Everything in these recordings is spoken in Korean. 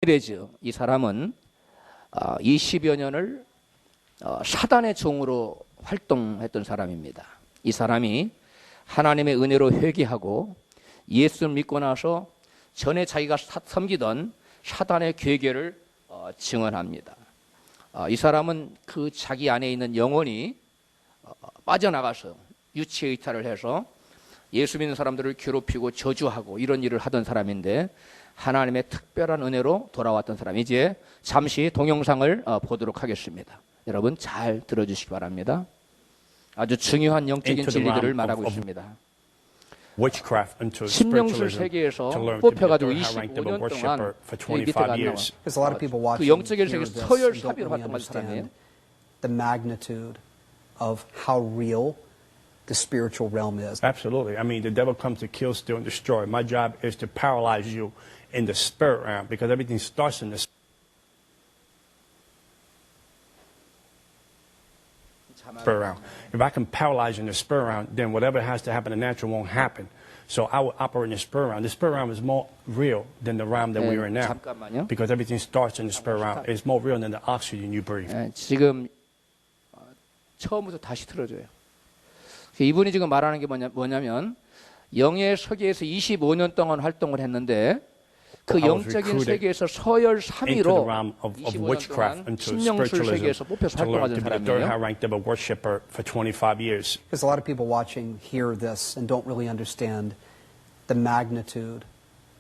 페레즈 이 사람은 20여 년을 사단의 종으로 활동했던 사람입니다. 이 사람이 하나님의 은혜로 회개하고 예수를 믿고 나서 전에 자기가 섬기던 사단의 괴계를 증언합니다. 이 사람은 그 자기 안에 있는 영혼이 빠져나가서 유체이탈을 해서 예수 믿는 사람들을 괴롭히고 저주하고 이런 일을 하던 사람인데 하나님의 특별한 은혜로 돌아왔던 사람. 이제 잠시 동영상을 보도록 하겠습니다. 여러분 잘 들어주시기 바랍니다. 아주 중요한 영적인 진리들을 말하고 있습니다. 신명술 세계에서 뽑혀가지고 25년 동안 여기 밑에가 안 나와. 그 영적인 세계에서 서열 3위로 활동한 사람이에요. The magnitude of how real the spiritual realm is. Absolutely. I mean, the devil comes to kill, steal, and destroy. My job is to paralyze you in the spirit realm because everything starts in the spirit realm. If I can paralyze you in the spirit realm, then whatever has to happen in the natural won't happen. So I will operate in the spirit realm. The spirit realm is more real than the realm that we are in now. 잠깐만요. Because everything starts in the spirit realm. It's more real than the oxygen you breathe. 지금 처음부터 다시 틀어줘요. 이분이 지금 말하는 게 뭐냐면 영의 세계에서 25년 동안 활동을 했는데 그 영적인 세계에서 서열 3위로 25년 동안 신명술 세계에서 뽑혀서 활동하던 사람이에요. Because a lot of people watching hear this and don't really understand the magnitude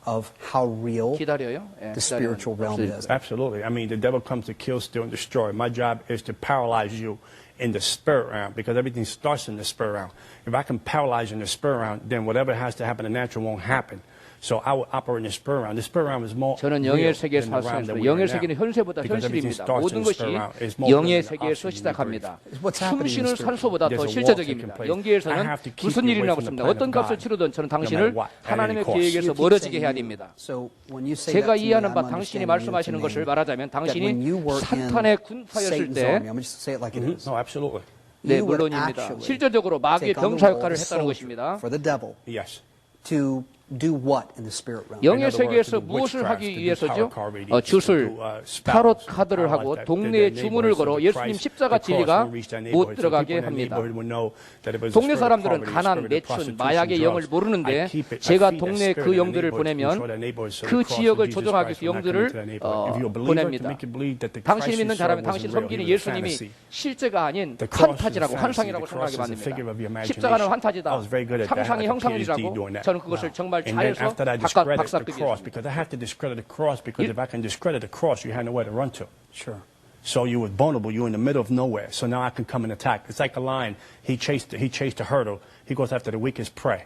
of how real 기다려요. the spiritual realm is. Absolutely. I mean, the devil comes to kill, steal, and destroy. My job is to paralyze you in the spirit realm because everything starts in the spirit realm. If I can paralyze you in the spirit realm, then whatever has to happen in the natural won't happen. So I will operate in the spirit realm. The spirit realm is more 저는 real 영의 than 세계에서 the realm that we are 영의 in 세계는 now. 현세보다 Because everything 현실입니다. starts 모든 in the 것이 spirit realm. It's more real 영의 than the 세계에서 oxygen you 시작합니다. What's happening in the 숨쉬는 spirit? 산소보다 더 There's a war 실제적입니다. taking place. 영계에서는 I have to keep 무슨 you 일이 away 나고 from the 있습니다. plan 어떤 of 값을 God. 치르든 저는 No 당신을 matter what, at any 하나님의 cost. 계획에서 You keep 멀어지게 saying 해야 you. 됩니다. So when you say 제가 that to me, 이해하는 I'm 바 당신이 understanding 말씀하시는 you to 것을 mean 말하자면 that when you 당신이 were 사탄의 in 군파였을 Satan's 때 army, I'm going to say it like it is. No, absolutely. 네, You would 물론입니다. actually 실질적으로 마귀의 take on the 병사 role of 역할을 a 했다는 soldier 것입니다. for the devil Yes. to do what in the spirit realm? 영의 In other words, 세계에서 to do 무엇을 witchcraft, 하기 to do 위해서죠? tarot card readings, 줄, to do, spells, 타롯 카드를 paralyze 하고 that 동네에 the 주문을 neighborhood, 걸어 so the 예수님 Christ, 십자가 the cross 진리가 will reach that 못 neighborhood. So 들어가게 people in that 합니다. neighborhood would know that it was the 동네 spirit of 사람들은 poverty, the 가난, spirit of 매춘, prostitution, 마약의 영을 drugs. 모르는데 I keep it, I 제가 feed that 동네 spirit 그 in the 영들을 neighborhood to 보내면 control that neighborhood so 그 the cross of 지역을 Jesus 조종하기 위해서 Christ will not come 영들을 into that neighborhood. If you're a believer, 보냅니다. to make you believe that the 당신이 Christ 믿는 you 사람은 serve 당신 wasn't real, 섬기는 he was a 예수님이 fantasy. 실제가 아닌 The cross is a 판타지라고 fantasy. 환상이라고 The cross 생각하게 is a figure of your 만듭니다. imagination. 십자가는 I 환타지다. was very good at that. I 상상이 had a PhD 형상이라고 doing that. 저는 그것을 정말 And then 잘해서 after that, I 각각 discredit the cross 박사급이었습니다. because I have to discredit the cross because if I can discredit the cross, you had nowhere to run to. Sure. So you were vulnerable. You were in the middle of nowhere. So now I can come and attack. It's like a lion. He chased a hurdle. He goes after the weakest prey.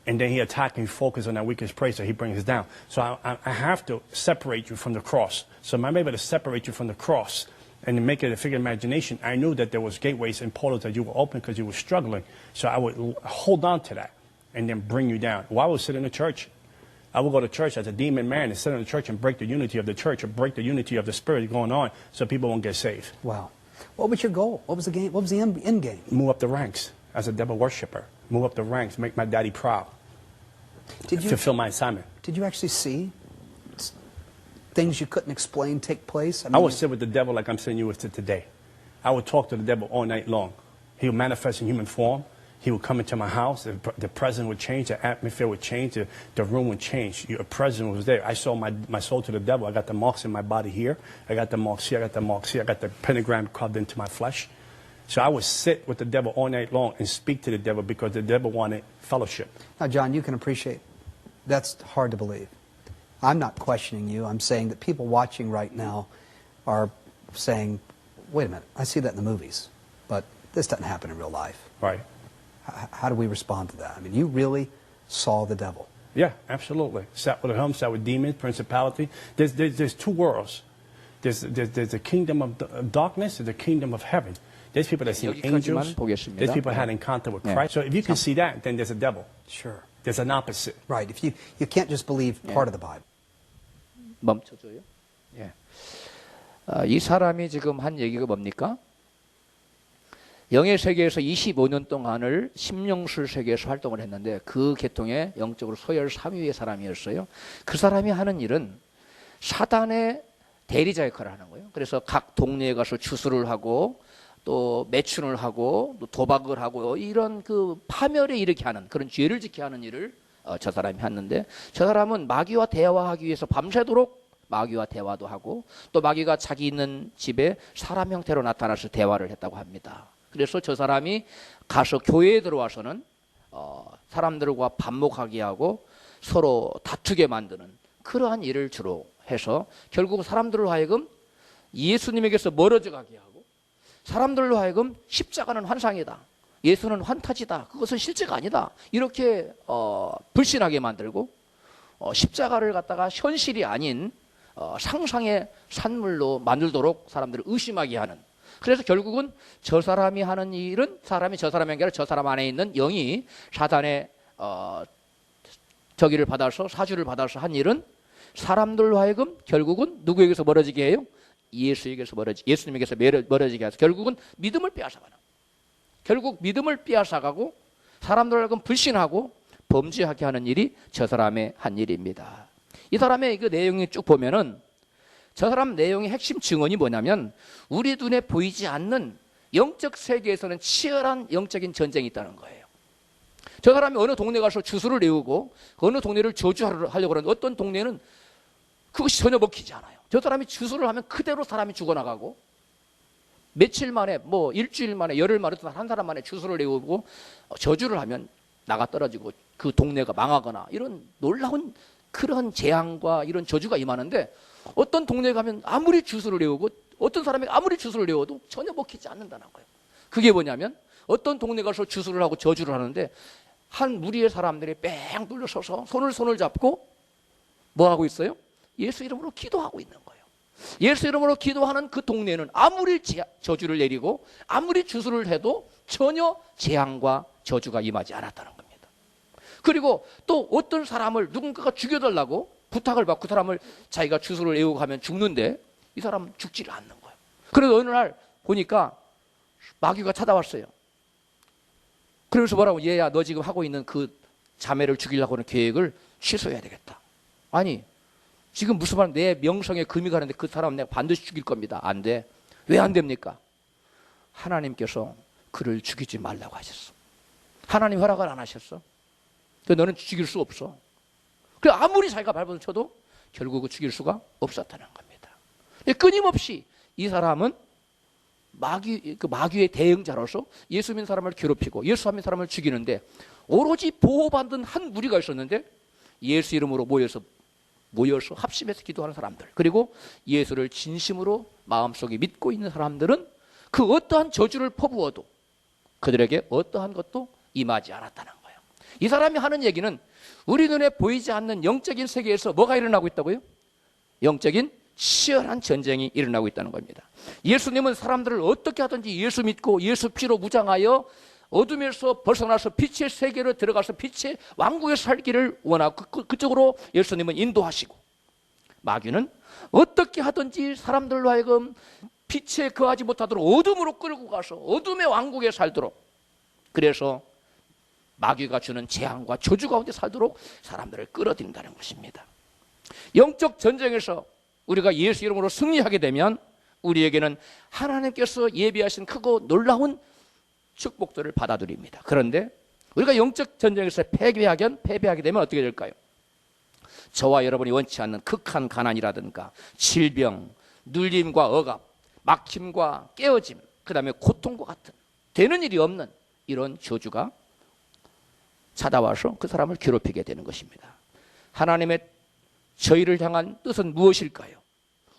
And then he attacks and he focuses on that weakest prey, so he brings us down. So I have to separate you from the cross. So I'm able to separate you from the cross and to make it a figure of imagination. I knew that there was gateways and portals that you were open because you were struggling. So I would hold on to that and then bring you down. Well, I would sit in the church. I would go to church as a demon man and sit in the church and break the unity of the church or break the unity of the spirit going on so people won't get saved. Wow. What was your goal? What was the game? What was the end game? Move up the ranks as a devil worshiper. Move up the ranks, make my daddy proud. Did you Fulfill my assignment. Did you actually see things you couldn't explain take place? I would sit with the devil like I'm sitting you with today. I would talk to the devil all night long. He would manifest in human form. He would come into my house. The presence would change. The atmosphere would change. The room would change. Your presence was there. I sold my soul to the devil. I got the marks in my body here. I got the marks here. I got the marks here. I got the pentagram carved into my flesh. So I would sit with the devil all night long and speak to the devil because the devil wanted fellowship. Now, John, you can appreciate that's hard to believe. I'm not questioning you. I'm saying that people watching right now are saying, wait a minute, I see that in the movies, but this doesn't happen in real life. Right. How do we respond to that? I mean, you really saw the devil. Yeah, absolutely. Sat with him, sat with demons, principality. There's two worlds. There's the kingdom of darkness and the kingdom of heaven. There's people that see angels. 보겠습니다. There's people that had encounter with Christ. So if you can see that, then there's a devil. Sure. There's an opposite. Right. If you can't just believe part of the Bible. 멈춰줘요. 예. 이 사람이 지금 한 얘기가 뭡니까? 영의 세계에서 25년 동안을 심령술 세계에서 활동을 했는데 그 계통의 영적으로 소열 3위의 사람이었어요. 그 사람이 하는 일은 사단의 대리자 역할을 하는 거예요. 그래서 각 동네에 가서 주술을 하고 또 매춘을 하고 또 도박을 하고 이런 그 파멸에 이르게 하는 그런 죄를 짓게 하는 일을 저 사람이 했는데, 저 사람은 마귀와 대화하기 위해서 밤새도록 마귀와 대화도 하고 또 마귀가 자기 있는 집에 사람 형태로 나타나서 대화를 했다고 합니다. 그래서 저 사람이 가서 교회에 들어와서는 사람들과 반목하게 하고 서로 다투게 만드는 그러한 일을 주로 해서 결국 사람들로 하여금 예수님에게서 멀어져 가게 하고, 사람들로 하여금 십자가는 환상이다, 예수는 환타지다, 그것은 실제가 아니다, 이렇게 불신하게 만들고 십자가를 갖다가 현실이 아닌 상상의 산물로 만들도록 사람들을 의심하게 하는, 그래서 결국은 저 사람이 하는 일은 사람이 저 사람이 아니라 저 사람 안에 있는 영이 사단의 저기를 받아서 사주를 받아서 한 일은 사람들로 하여금 결국은 누구에게서 멀어지게 해요? 예수님에게서 멀어지게 해서 결국은 믿음을 빼앗아가는, 결국 믿음을 빼앗아가고 사람들로 하여금 불신하고 범죄하게 하는 일이 저 사람의 한 일입니다. 이 사람의 그 내용이 쭉 보면은 저 사람 내용의 핵심 증언이 뭐냐면, 우리 눈에 보이지 않는 영적 세계에서는 치열한 영적인 전쟁이 있다는 거예요. 저 사람이 어느 동네 가서 주술을 내우고 어느 동네를 저주하려고 하는, 어떤 동네는 그것이 전혀 먹히지 않아요. 저 사람이 주술을 하면 그대로 사람이 죽어나가고, 며칠 만에 뭐 일주일 만에 열흘 만에 한 사람 만에 주술을 내우고 저주를 하면 나가 떨어지고 그 동네가 망하거나 이런 놀라운 그런 재앙과 이런 저주가 임하는데, 어떤 동네에 가면 아무리 주술을 외우고 어떤 사람이 아무리 주술을 외워도 전혀 먹히지 않는다는 거예요. 그게 뭐냐면, 어떤 동네 가서 주술을 하고 저주를 하는데 한 무리의 사람들이 뺑 둘러서서 손을 잡고 뭐 하고 있어요? 예수 이름으로 기도하고 있는 거예요. 예수 이름으로 기도하는 그 동네는 아무리 저주를 내리고 아무리 주술을 해도 전혀 재앙과 저주가 임하지 않았다는 겁니다. 그리고 또 어떤 사람을 누군가가 죽여달라고 부탁을 받고 그 사람을 자기가 주술을 외우고 하면 죽는데 이 사람 죽지를 않는 거예요. 그래서 어느 날 보니까 마귀가 찾아왔어요. 그러면서 뭐라고, 얘야 너 지금 하고 있는 그 자매를 죽이려고 하는 계획을 취소해야 되겠다. 아니 지금 무슨 말, 내 명성에 금이 가는데 그 사람 내가 반드시 죽일 겁니다. 안 돼. 왜 안 됩니까? 하나님께서 그를 죽이지 말라고 하셨어. 하나님 허락을 안 하셨어. 너는 죽일 수 없어. 그 아무리 자기가 발버둥 쳐도 결국은 죽일 수가 없었다는 겁니다. 끊임없이 이 사람은 마귀의 대응자로서 예수 믿는 사람을 괴롭히고 예수 믿는 사람을 죽이는데, 오로지 보호받는 한 무리가 있었는데 예수 이름으로 모여서 합심해서 기도하는 사람들, 그리고 예수를 진심으로 마음속에 믿고 있는 사람들은 그 어떠한 저주를 퍼부어도 그들에게 어떠한 것도 임하지 않았다는 거예요. 이 사람이 하는 얘기는 우리 눈에 보이지 않는 영적인 세계에서 뭐가 일어나고 있다고요? 영적인 치열한 전쟁이 일어나고 있다는 겁니다. 예수님은 사람들을 어떻게 하든지 예수 믿고 예수 피로 무장하여 어둠에서 벗어나서 빛의 세계로 들어가서 빛의 왕국에 살기를 원하고 그쪽으로 예수님은 인도하시고, 마귀는 어떻게 하든지 사람들로 하여금 빛에 거하지 못하도록 어둠으로 끌고 가서 어둠의 왕국에 살도록, 그래서 마귀가 주는 재앙과 저주 가운데 살도록 사람들을 끌어들인다는 것입니다. 영적 전쟁에서 우리가 예수 이름으로 승리하게 되면 우리에게는 하나님께서 예비하신 크고 놀라운 축복들을 받아들입니다. 그런데 우리가 영적 전쟁에서 패배하게 되면 어떻게 될까요? 저와 여러분이 원치 않는 극한 가난이라든가 질병, 눌림과 억압, 막힘과 깨어짐, 그 다음에 고통과 같은 되는 일이 없는 이런 저주가 찾아와서 그 사람을 괴롭히게 되는 것입니다. 하나님의 저희를 향한 뜻은 무엇일까요?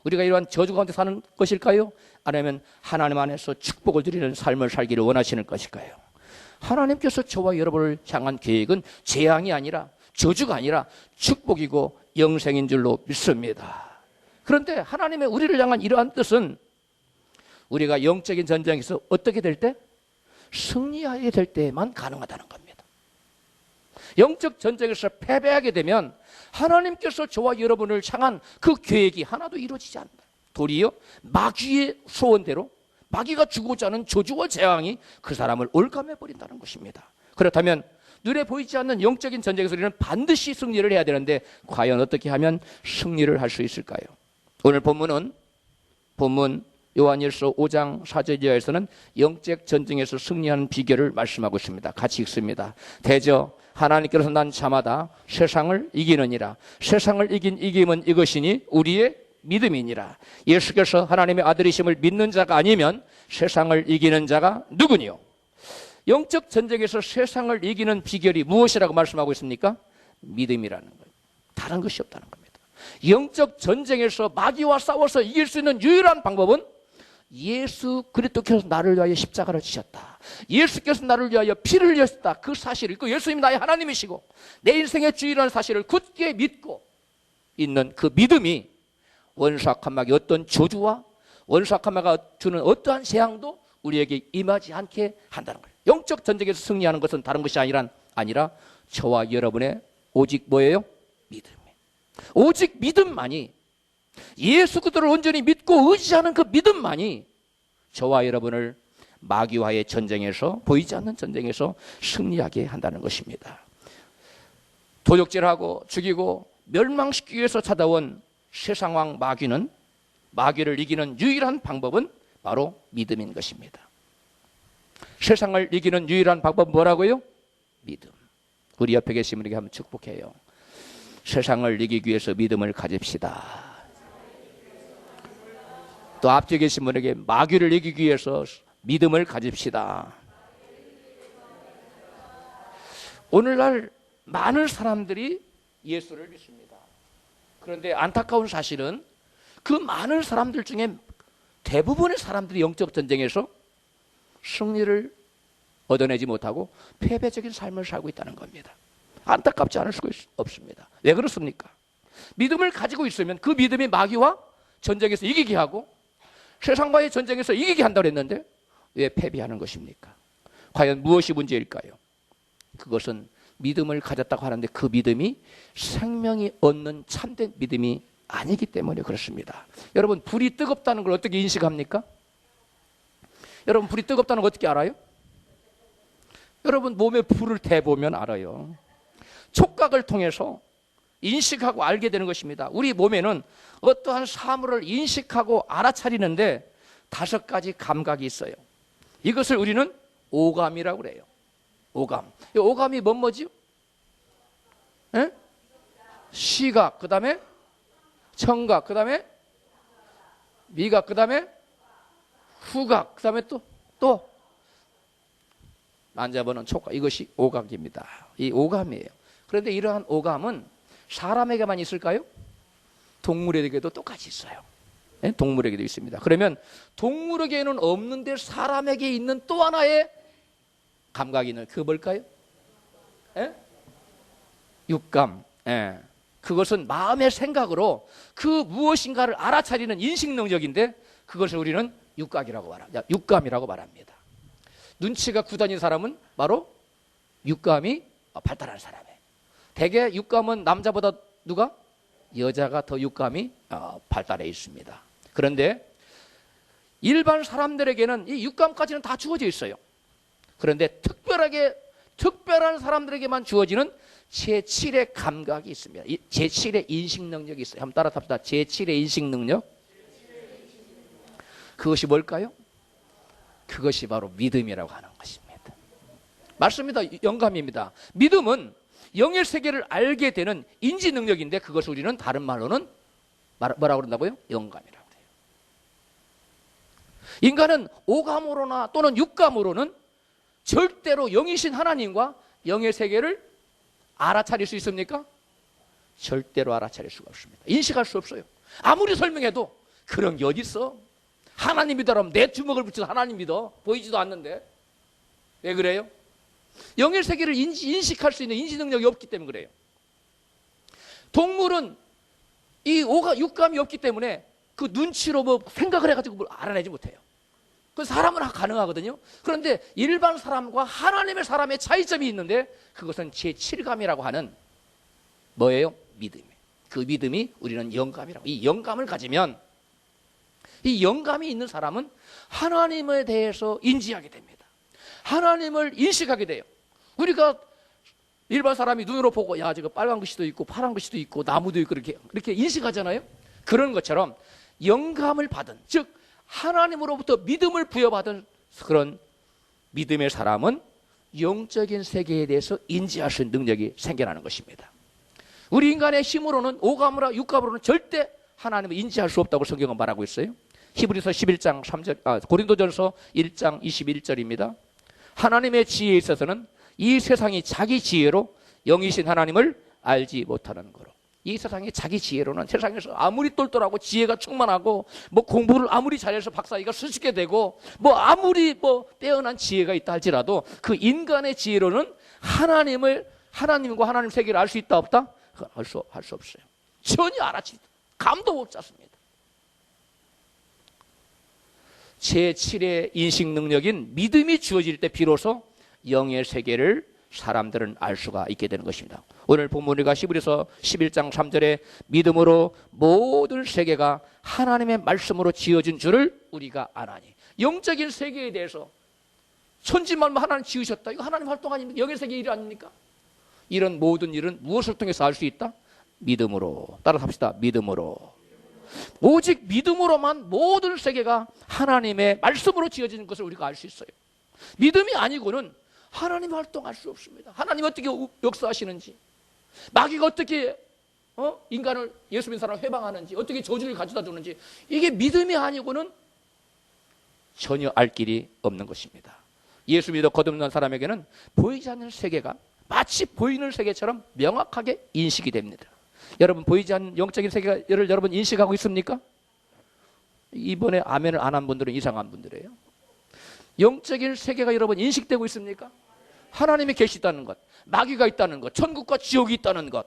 우리가 이러한 저주 가운데 사는 것일까요? 아니면 하나님 안에서 축복을 드리는 삶을 살기를 원하시는 것일까요? 하나님께서 저와 여러분을 향한 계획은 재앙이 아니라 저주가 아니라 축복이고 영생인 줄로 믿습니다. 그런데 하나님의 우리를 향한 이러한 뜻은 우리가 영적인 전쟁에서 어떻게 될 때? 승리하게 될 때만 가능하다는 겁니다. 영적 전쟁에서 패배하게 되면 하나님께서 저와 여러분을 향한 그 계획이 하나도 이루어지지 않는다. 도리어 마귀의 소원대로 마귀가 주고자 하는 저주와 재앙이 그 사람을 올감해 버린다는 것입니다. 그렇다면 눈에 보이지 않는 영적인 전쟁에서 우리는 반드시 승리를 해야 되는데 과연 어떻게 하면 승리를 할 수 있을까요? 오늘 본문 요한일서 5장 4절 이하에서는 영적 전쟁에서 승리하는 비결을 말씀하고 있습니다. 같이 읽습니다. 대저 하나님께서 난 자마다 세상을 이기느니라. 세상을 이긴 이김은 이것이니 우리의 믿음이니라. 예수께서 하나님의 아들이심을 믿는 자가 아니면 세상을 이기는 자가 누구니요? 영적 전쟁에서 세상을 이기는 비결이 무엇이라고 말씀하고 있습니까? 믿음이라는 거예요. 다른 것이 없다는 겁니다. 영적 전쟁에서 마귀와 싸워서 이길 수 있는 유일한 방법은 예수 그리스도께서 나를 위하여 십자가를 지셨다. 예수께서 나를 위하여 피를 흘렸다. 그 사실을, 그 예수님이 나의 하나님이시고 내 인생의 주인이라는 사실을 굳게 믿고 있는 그 믿음이 원수악한 마귀 어떤 저주와 원수악한 마귀가 주는 어떠한 재앙도 우리에게 임하지 않게 한다는 거예요. 영적 전쟁에서 승리하는 것은 다른 것이 아니라 저와 여러분의 오직 뭐예요? 믿음. 오직 믿음만이, 예수 그리스도를 온전히 믿고 의지하는 그 믿음만이 저와 여러분을 마귀와의 전쟁에서, 보이지 않는 전쟁에서 승리하게 한다는 것입니다. 도적질하고 죽이고 멸망시키기 위해서 찾아온 세상왕 마귀는, 마귀를 이기는 유일한 방법은 바로 믿음인 것입니다. 세상을 이기는 유일한 방법은 뭐라고요? 믿음. 우리 옆에 계신 분에게 한번 축복해요. 세상을 이기기 위해서 믿음을 가집시다. 또 앞에 계신 분에게 마귀를 이기기 위해서 믿음을 가집시다. 오늘날 많은 사람들이 예수를 믿습니다. 그런데 안타까운 사실은 그 많은 사람들 중에 대부분의 사람들이 영적 전쟁에서 승리를 얻어내지 못하고 패배적인 삶을 살고 있다는 겁니다. 안타깝지 않을 수가 없습니다. 왜 그렇습니까? 믿음을 가지고 있으면 그 믿음이 마귀와 전쟁에서 이기게 하고 세상과의 전쟁에서 이기게 한다고 했는데 왜 패배하는 것입니까? 과연 무엇이 문제일까요? 그것은 믿음을 가졌다고 하는데 그 믿음이 생명이 얻는 참된 믿음이 아니기 때문에 그렇습니다. 여러분, 불이 뜨겁다는 걸 어떻게 인식합니까? 여러분, 불이 뜨겁다는 걸 어떻게 알아요? 여러분, 몸에 불을 대보면 알아요. 촉각을 통해서 인식하고 알게 되는 것입니다. 우리 몸에는 어떠한 사물을 인식하고 알아차리는데 5가지 감각이 있어요. 이것을 우리는 오감이라고 그래요. 오감. 이 오감이 뭐지요? 에? 시각, 그 다음에 청각, 그 다음에 미각, 그 다음에 후각, 그 다음에 또 만져보는 촉각. 이것이 오각입니다. 이 오감이에요. 그런데 이러한 오감은 사람에게만 있을까요? 동물에게도 똑같이 있어요. 네? 동물에게도 있습니다. 그러면 동물에게는 없는데 사람에게 있는 또 하나의 감각이 있는, 그거 뭘까요? 예? 육감. 예. 그것은 마음의 생각으로 그 무엇인가를 알아차리는 인식 능력인데 그것을 우리는 육각이라고 말합니다. 육감이라고 말합니다. 눈치가 굳어진 사람은 바로 육감이 발달한 사람이에요. 대개 육감은 남자보다 누가? 여자가 더 육감이 발달해 있습니다. 그런데 일반 사람들에게는 이 육감까지는 다 주어져 있어요. 그런데 특별한 사람들에게만 주어지는 제7의 감각이 있습니다. 제7의 인식 능력이 있어요. 한번 따라 탑시다. 제7의 인식 능력. 그것이 뭘까요? 그것이 바로 믿음이라고 하는 것입니다. 맞습니다. 영감입니다. 믿음은 영의 세계를 알게 되는 인지 능력인데 그것을 우리는 다른 말로는 뭐라고 그런다고요? 영감이라고 해요. 인간은 오감으로나 또는 육감으로는 절대로 영이신 하나님과 영의 세계를 알아차릴 수 있습니까? 절대로 알아차릴 수가 없습니다. 인식할 수 없어요. 아무리 설명해도 그런 게 어디 있어? 하나님 믿어라면 내 주먹을 붙여서 하나님 믿어. 보이지도 않는데. 왜 그래요? 영의 세계를 인식할 수 있는 인지 능력이 없기 때문에 그래요. 동물은 이 육감이 없기 때문에 그 눈치로 뭐 생각을 해가지고 뭘 알아내지 못해요. 그 사람은 가능하거든요. 그런데 일반 사람과 하나님의 사람의 차이점이 있는데 그것은 제7감이라고 하는 뭐예요? 믿음이에요. 그 믿음이 우리는 영감이라고. 이 영감을 가지면 이 영감이 있는 사람은 하나님에 대해서 인지하게 됩니다. 하나님을 인식하게 돼요. 우리가 일반 사람이 눈으로 보고 야 저거 빨간 것이도 있고 파란 것이도 있고 나무도 있고 이렇게 인식하잖아요. 그런 것처럼 영감을 받은, 즉 하나님으로부터 믿음을 부여받은 그런 믿음의 사람은 영적인 세계에 대해서 인지할 수 있는 능력이 생겨나는 것입니다. 우리 인간의 힘으로는, 오감으로 육감으로는 절대 하나님을 인지할 수 없다고 성경은 말하고 있어요. 히브리서 11장 3절, 고린도전서 1장 21절입니다. 하나님의 지혜에 있어서는 이 세상이 자기 지혜로 영이신 하나님을 알지 못하는 거로. 이 세상이 자기 지혜로는, 세상에서 아무리 똘똘하고 지혜가 충만하고 뭐 공부를 아무리 잘해서 박사이가 수식게 되고 뭐 아무리 뭐 빼어난 지혜가 있다 할지라도 그 인간의 지혜로는 하나님과 하나님 세계를 알 수 있다 없다? 할 수 없어요. 전혀 알아채 감도 못 잡습니다. 제7의 인식 능력인 믿음이 주어질 때 비로소 영의 세계를 사람들은 알 수가 있게 되는 것입니다. 오늘 본문 우리가 히브리서 11장 3절에 믿음으로 모든 세계가 하나님의 말씀으로 지어진 줄을 우리가 아나니. 영적인 세계에 대해서 천지만물 하나님 지으셨다. 이거 하나님 활동 아닙니까? 영의 세계 일 아닙니까? 이런 모든 일은 무엇을 통해서 알 수 있다? 믿음으로. 따라서 합시다. 믿음으로. 오직 믿음으로만 모든 세계가 하나님의 말씀으로 지어지는 것을 우리가 알 수 있어요. 믿음이 아니고는 하나님 활동할 수 없습니다. 하나님 어떻게 역사하시는지, 마귀가 어떻게 인간을, 예수 믿는 사람을 해방하는지, 어떻게 저주를 가져다 주는지, 이게 믿음이 아니고는 전혀 알 길이 없는 것입니다. 예수 믿어 거듭난 사람에게는 보이지 않는 세계가 마치 보이는 세계처럼 명확하게 인식이 됩니다. 여러분, 보이지 않는 영적인 세계를 여러분 인식하고 있습니까? 이번에 아멘을 안 한 분들은 이상한 분들이에요. 영적인 세계가 여러분 인식되고 있습니까? 하나님이 계시다는 것, 마귀가 있다는 것, 천국과 지옥이 있다는 것,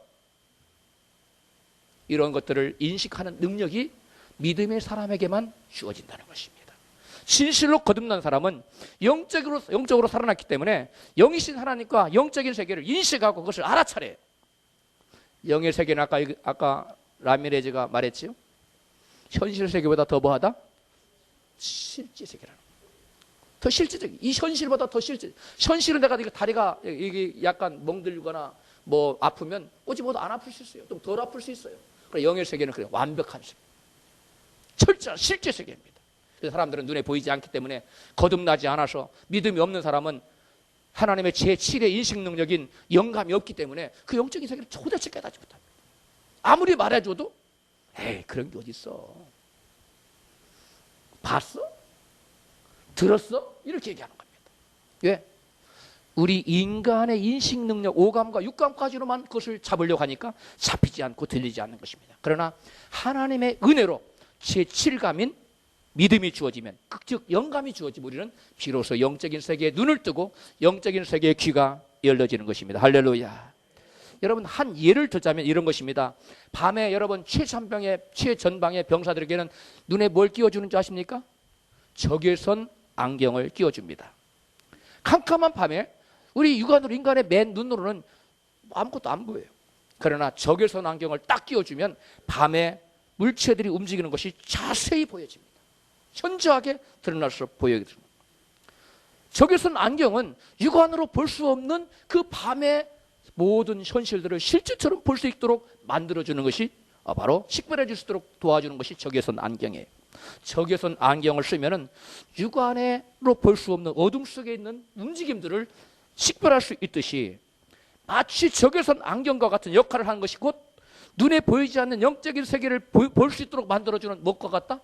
이런 것들을 인식하는 능력이 믿음의 사람에게만 주어진다는 것입니다. 진실로 거듭난 사람은 영적으로 살아났기 때문에 영이신 하나님과 영적인 세계를 인식하고 그것을 알아차려요. 영의 세계는 아까 라미레즈가 말했지요. 현실 세계보다 더 뭐하다? 실제 세계라는 거예요. 더 실제적인, 이 현실보다 더 실제. 현실은 내가 다리가 이게 약간 멍들거나 뭐 아프면 어찌보다 안 아플 수 있어요. 좀 덜 아플 수 있어요. 그러나 영의 세계는 그래 완벽한 세계, 철저한 실제 세계입니다. 그래서 사람들은 눈에 보이지 않기 때문에 거듭나지 않아서 믿음이 없는 사람은 하나님의 제7의 인식 능력인 영감이 없기 때문에 그 영적인 세계를 도대체 깨닫지 못합니다. 아무리 말해줘도 에이 그런 게 어디 있어? 봤어? 들었어? 이렇게 얘기하는 겁니다. 왜? 우리 인간의 인식 능력, 오감과 육감까지로만 그것을 잡으려고 하니까 잡히지 않고 들리지 않는 것입니다. 그러나 하나님의 은혜로 제7감인 믿음이 주어지면, 즉 영감이 주어지면 우리는 비로소 영적인 세계에 눈을 뜨고 영적인 세계의 귀가 열려지는 것입니다. 할렐루야. 여러분, 한 예를 들자면 이런 것입니다. 밤에 여러분 최전방의 병사들에게는 눈에 뭘 끼워주는 줄 아십니까? 적외선 안경을 끼워줍니다. 캄캄한 밤에 우리 육안으로, 인간의 맨 눈으로는 아무것도 안 보여요. 그러나 적외선 안경을 딱 끼워주면 밤에 물체들이 움직이는 것이 자세히 보여집니다. 현저하게 드러날수록 보여집니다. 적외선 안경은 육안으로 볼 수 없는 그 밤의 모든 현실들을 실제처럼 볼 수 있도록 만들어주는 것이 바로 식별해 줄 수 있도록 도와주는 것이 적외선 안경이에요. 적외선 안경을 쓰면은 육안으로 볼 수 없는 어둠 속에 있는 움직임들을 식별할 수 있듯이 마치 적외선 안경과 같은 역할을 하는 것이 곧 눈에 보이지 않는 영적인 세계를 볼 수 있도록 만들어주는 무엇과 같다?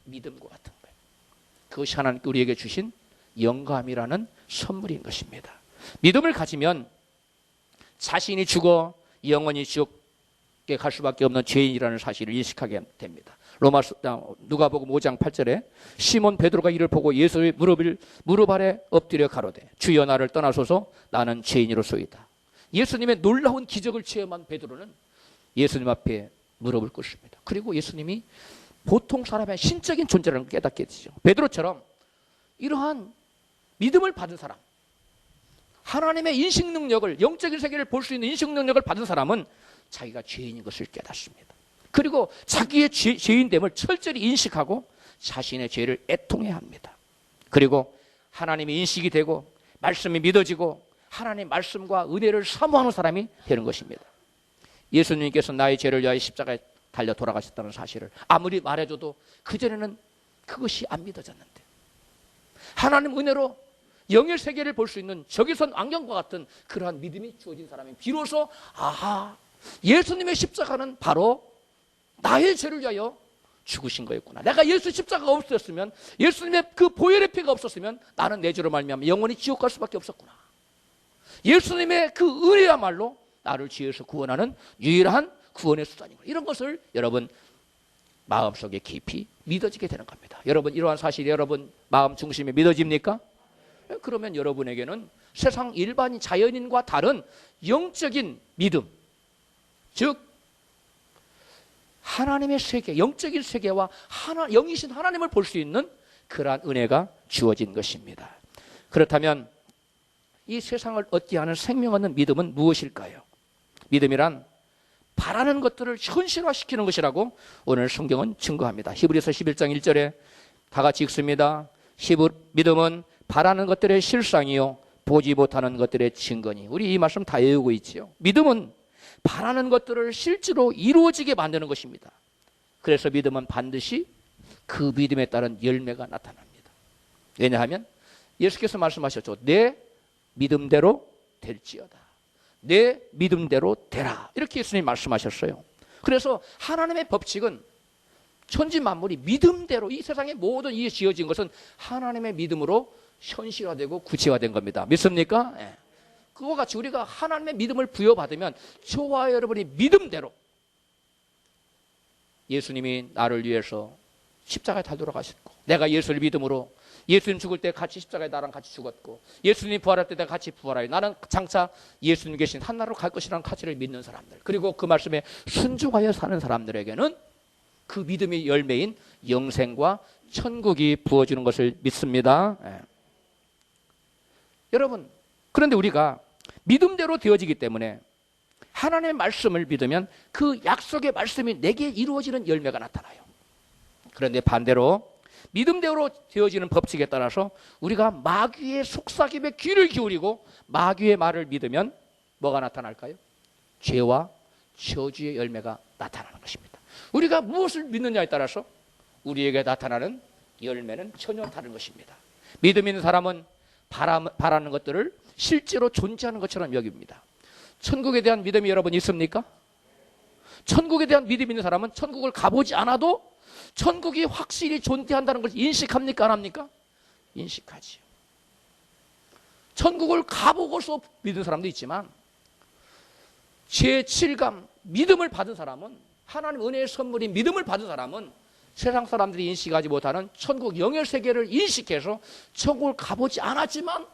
믿음과 같은 거예요. 그것이 하나님께 우리에게 주신 영감이라는 선물인 것입니다. 믿음을 가지면 자신이 죽어 영원히 지옥에 갈 수밖에 없는 죄인이라는 사실을 인식하게 됩니다. 누가복음 5장 8절에 시몬 베드로가 이를 보고 예수의 무릎 아래 엎드려 가로되 주여 나를 떠나소서 나는 죄인이로소이다. 예수님의 놀라운 기적을 체험한 베드로는 예수님 앞에 무릎을 꿇습니다. 그리고 예수님이 보통 사람의 신적인 존재라는 걸 깨닫게 되죠. 베드로처럼 이러한 믿음을 받은 사람, 하나님의 인식 능력을, 영적인 세계를 볼 수 있는 인식 능력을 받은 사람은 자기가 죄인인 것을 깨닫습니다. 그리고 자기의 죄인됨을 철저히 인식하고 자신의 죄를 애통해야 합니다. 그리고 하나님이 인식이 되고 말씀이 믿어지고 하나님의 말씀과 은혜를 사모하는 사람이 되는 것입니다. 예수님께서 나의 죄를 위하여 십자가에 달려 돌아가셨다는 사실을 아무리 말해줘도 그전에는 그것이 안 믿어졌는데 하나님 은혜로 영의 세계를 볼 수 있는 적외선 안경과 같은 그러한 믿음이 주어진 사람이 비로소 아하, 예수님의 십자가는 바로 나의 죄를 위하여 죽으신 거였구나. 내가 예수 십자가가 없었으면, 예수님의 그 보혈의 피가 없었으면 나는 내 죄로 말미암아 영원히 지옥 갈 수밖에 없었구나. 예수님의 그 은혜야말로 나를 죄에서 구원하는 유일한 구원의 수단이구나. 이런 것을 여러분 마음속에 깊이 믿어지게 되는 겁니다. 여러분 이러한 사실이 여러분 마음 중심에 믿어집니까? 그러면 여러분에게는 세상 일반인 자연인과 다른 영적인 믿음, 즉 하나님의 세계, 영적인 세계와 영이신 하나님을 볼 수 있는 그러한 은혜가 주어진 것입니다. 그렇다면 이 세상을 얻게 하는 생명 얻는 믿음은 무엇일까요? 믿음이란 바라는 것들을 현실화시키는 것이라고 오늘 성경은 증거합니다. 히브리서 11장 1절에 다 같이 읽습니다. 믿음은 바라는 것들의 실상이요 보지 못하는 것들의 증거니. 우리 이 말씀 다 외우고 있지요. 믿음은 바라는 것들을 실제로 이루어지게 만드는 것입니다. 그래서 믿음은 반드시 그 믿음에 따른 열매가 나타납니다. 왜냐하면 예수께서 말씀하셨죠. 내 믿음대로 될지어다. 내 믿음대로 되라. 이렇게 예수님이 말씀하셨어요. 그래서 하나님의 법칙은 천지 만물이 믿음대로, 이 세상의 모든 일이 지어진 것은 하나님의 믿음으로 현실화되고 구체화된 겁니다. 믿습니까? 네. 그와 같이 우리가 하나님의 믿음을 부여받으면 저와 여러분이 믿음대로 예수님이 나를 위해서 십자가에 달려 가셨고, 내가 예수를 믿음으로 예수님 죽을 때 같이 십자가에 나랑 같이 죽었고, 예수님 부활할 때 내가 같이 부활하여 나는 장차 예수님 계신 한나라로 갈 것이라는 가치를 믿는 사람들, 그리고 그 말씀에 순종하여 사는 사람들에게는 그 믿음의 열매인 영생과 천국이 부어지는 것을 믿습니다. 예. 여러분, 그런데 우리가 믿음대로 되어지기 때문에 하나님의 말씀을 믿으면 그 약속의 말씀이 내게 이루어지는 열매가 나타나요. 그런데 반대로 믿음대로 되어지는 법칙에 따라서 우리가 마귀의 속삭임에 귀를 기울이고 마귀의 말을 믿으면 뭐가 나타날까요? 죄와 저주의 열매가 나타나는 것입니다. 우리가 무엇을 믿느냐에 따라서 우리에게 나타나는 열매는 전혀 다른 것입니다. 믿음 있는 사람은 바라는 것들을 실제로 존재하는 것처럼 여깁니다. 천국에 대한 믿음이 여러분 있습니까? 천국에 대한 믿음 있는 사람은 천국을 가보지 않아도 천국이 확실히 존재한다는 것을 인식합니까? 안 합니까? 인식하지요. 천국을 가보고서 믿는 사람도 있지만 제7감 믿음을 받은 사람은, 하나님 은혜의 선물인 믿음을 받은 사람은 세상 사람들이 인식하지 못하는 천국 영의 세계를 인식해서 천국을 가보지 않았지만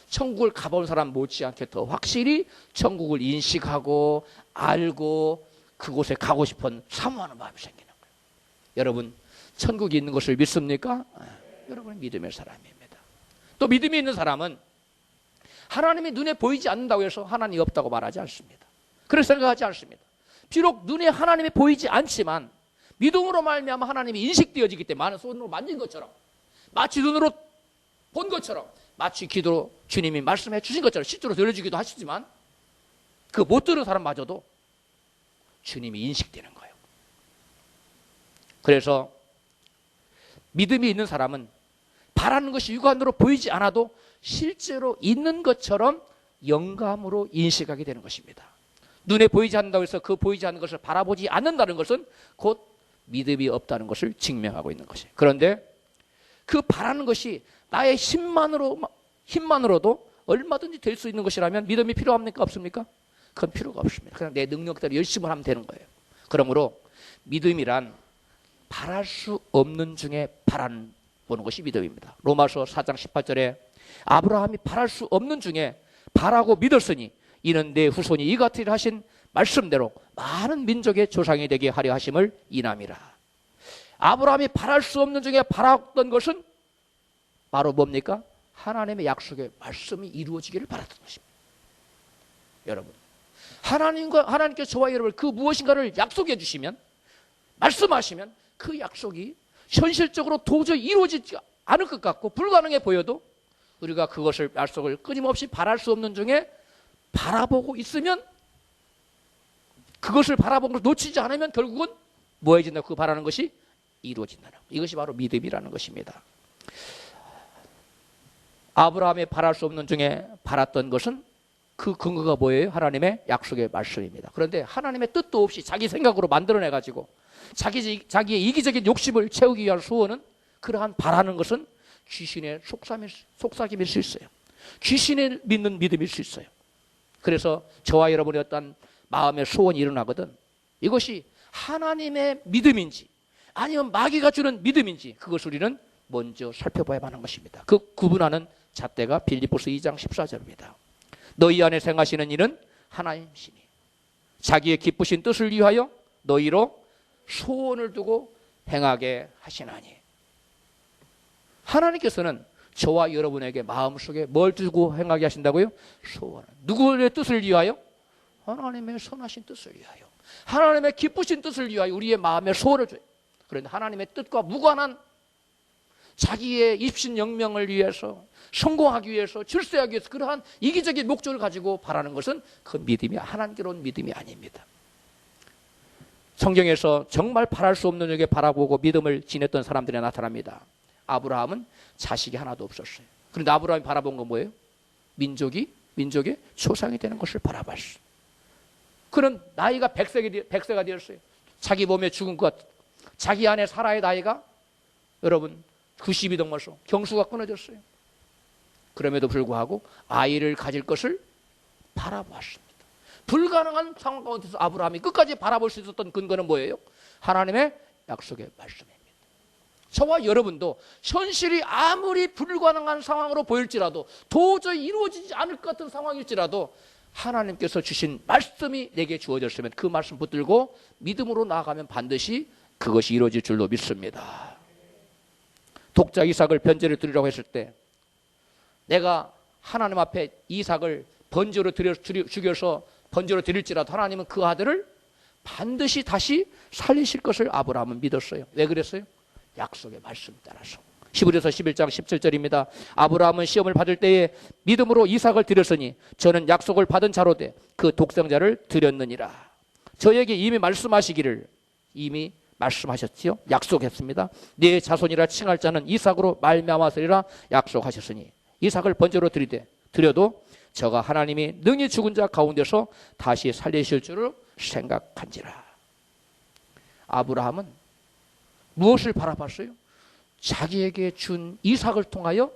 천국을 가본 사람 못지않게 더 확실히 천국을 인식하고 알고 그곳에 가고 싶은 사모하는 마음이 생기는 거예요. 여러분, 천국이 있는 것을 믿습니까? 여러분은 믿음의 사람입니다. 또 믿음이 있는 사람은 하나님이 눈에 보이지 않는다고 해서 하나님이 없다고 말하지 않습니다. 그렇게 생각하지 않습니다. 비록 눈에 하나님이 보이지 않지만 믿음으로 말미암아 하나님이 인식되어지기 때문에 손으로 만진 것처럼, 마치 눈으로 본 것처럼, 마치 기도로 주님이 말씀해 주신 것처럼 실제로 들려주기도 하시지만 그 못 들은 사람마저도 주님이 인식되는 거예요. 그래서 믿음이 있는 사람은 바라는 것이 육안으로 보이지 않아도 실제로 있는 것처럼 영감으로 인식하게 되는 것입니다. 눈에 보이지 않는다고 해서 그 보이지 않는 것을 바라보지 않는다는 것은 곧 믿음이 없다는 것을 증명하고 있는 것이에요. 그런데 그 바라는 것이 나의 힘만으로도 얼마든지 될 수 있는 것이라면 믿음이 필요합니까? 없습니까? 그건 필요가 없습니다. 그냥 내 능력대로 열심히 하면 되는 거예요. 그러므로 믿음이란 바랄 수 없는 중에 바라보는 것이 믿음입니다. 로마서 4장 18절에 아브라함이 바랄 수 없는 중에 바라고 믿었으니 이는 내 후손이 이 같으리라 하신 말씀대로 많은 민족의 조상이 되게 하려 하심을 인함이라. 아브라함이 바랄 수 없는 중에 바랐던 것은 바로 뭡니까? 하나님의 약속의 말씀이 이루어지기를 바랐던 것입니다. 여러분, 하나님께서 저와 여러분을 그 무엇인가를 약속해 주시면, 말씀하시면 그 약속이 현실적으로 도저히 이루어지지 않을 것 같고 불가능해 보여도 우리가 그것을 약속을 끊임없이 바랄 수 없는 중에 바라보고 있으면, 그것을 바라본 걸 놓치지 않으면 결국은 뭐 해진다? 그 바라는 것이 이루어진다는 것. 이것이 바로 믿음이라는 것입니다. 아브라함이 바랄 수 없는 중에 바랐던 것은 그 근거가 뭐예요? 하나님의 약속의 말씀입니다. 그런데 하나님의 뜻도 없이 자기 생각으로 만들어내가지고 자기의 이기적인 욕심을 채우기 위한 소원은, 그러한 바라는 것은 귀신의 속삭임일 수 있어요. 귀신을 믿는 믿음일 수 있어요. 그래서 저와 여러분의 어떤 마음의 소원이 일어나거든, 이것이 하나님의 믿음인지 아니면 마귀가 주는 믿음인지, 그것을 우리는 먼저 살펴봐야 하는 것입니다. 그 구분하는 잣대가 빌립보서 2장 14절입니다. 너희 안에 생하시는 이는 하나님이시니 자기의 기쁘신 뜻을 위하여 너희로 소원을 두고 행하게 하시나니. 하나님께서는 저와 여러분에게 마음속에 뭘 두고 행하게 하신다고요? 소원을. 누구의 뜻을 위하여? 하나님의 선하신 뜻을 위하여, 하나님의 기쁘신 뜻을 위하여 우리의 마음에 소원을 줘요. 그런데 하나님의 뜻과 무관한 자기의 입신영명을 위해서, 성공하기 위해서, 출세하기 위해서 그러한 이기적인 목적을 가지고 바라는 것은 그 믿음이 하나님께로운 믿음이 아닙니다. 성경에서 정말 바랄 수 없는 쪽에 바라보고 믿음을 지녔던 사람들이 나타납니다. 아브라함은 자식이 하나도 없었어요. 그런데 아브라함이 바라본 건 뭐예요? 민족의 초상이 되는 것을 바라봤어요. 그는 나이가 100세가 되었어요. 자기 몸에 죽은 것, 자기 안에 사라의 나이가 여러분 90이 넘어서 경수가 끊어졌어요. 그럼에도 불구하고 아이를 가질 것을 바라보았습니다. 불가능한 상황 가운데서 아브라함이 끝까지 바라볼 수 있었던 근거는 뭐예요? 하나님의 약속의 말씀입니다. 저와 여러분도 현실이 아무리 불가능한 상황으로 보일지라도, 도저히 이루어지지 않을 것 같은 상황일지라도 하나님께서 주신 말씀이 내게 주어졌으면 그 말씀 붙들고 믿음으로 나아가면 반드시 그것이 이루어질 줄로 믿습니다. 독자 이삭을 번제로 드리라고 했을 때, 내가 하나님 앞에 이삭을 번제로 죽여서 번제로 드릴지라도 하나님은 그 아들을 반드시 다시 살리실 것을 아브라함은 믿었어요. 왜 그랬어요? 약속의 말씀 따라서. 히브리서 11장 17절입니다. 아브라함은 시험을 받을 때에 믿음으로 이삭을 드렸으니 저는 약속을 받은 자로 돼 그 독생자를 드렸느니라. 저에게 이미 말씀하시기를, 이미 말씀하셨지요. 약속했습니다. 네 자손이라 칭할 자는 이삭으로 말미암았으리라 약속하셨으니 이삭을 번제로 드려도 저가 하나님이 능히 죽은 자 가운데서 다시 살리실 줄을 생각한지라. 아브라함은 무엇을 바라봤어요? 자기에게 준 이삭을 통하여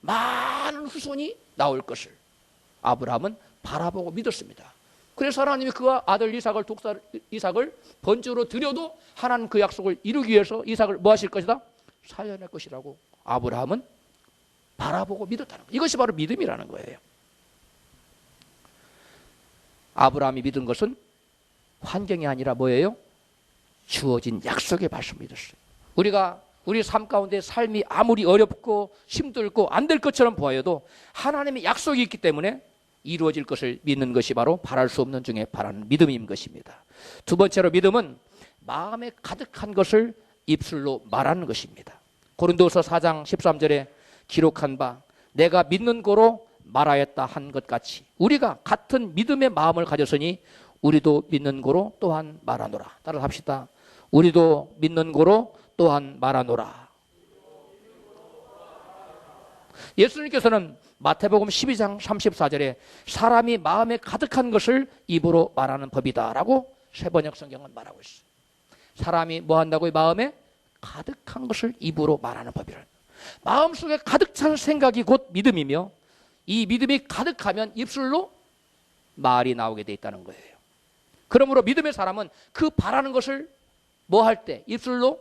많은 후손이 나올 것을 아브라함은 바라보고 믿었습니다. 그래서 하나님이 그와 아들 이삭을 번제로 드려도 하나님 그 약속을 이루기 위해서 이삭을 뭐 하실 것이다? 살려낼 것이라고 아브라함은 바라보고 믿었다는 거예요. 이것이 바로 믿음이라는 거예요. 아브라함이 믿은 것은 환경이 아니라 뭐예요? 주어진 약속의 말씀 믿었어요. 우리 삶 가운데 삶이 아무리 어렵고 힘들고 안 될 것처럼 보여도 하나님의 약속이 있기 때문에 이루어질 것을 믿는 것이 바로 바랄 수 없는 중에 바라는 믿음인 것입니다. 두 번째로 믿음은 마음에 가득한 것을 입술로 말하는 것입니다. 고린도서 4장 13절에 기록한 바 내가 믿는 거로 말하였다 한 것 같이 우리가 같은 믿음의 마음을 가졌으니 우리도 믿는 거로 또한 말하노라. 따라 합시다. 우리도 믿는 거로 또한 말하노라. 예수님께서는 마태복음 12장 34절에 사람이 마음에 가득한 것을 입으로 말하는 법이다 라고 새번역 성경은 말하고 있어요. 사람이 뭐 한다고요? 마음에 가득한 것을 입으로 말하는 법이라. 마음속에 가득 찬 생각이 곧 믿음이며 이 믿음이 가득하면 입술로 말이 나오게 돼 있다는 거예요. 그러므로 믿음의 사람은 그 바라는 것을 뭐 할 때? 입술로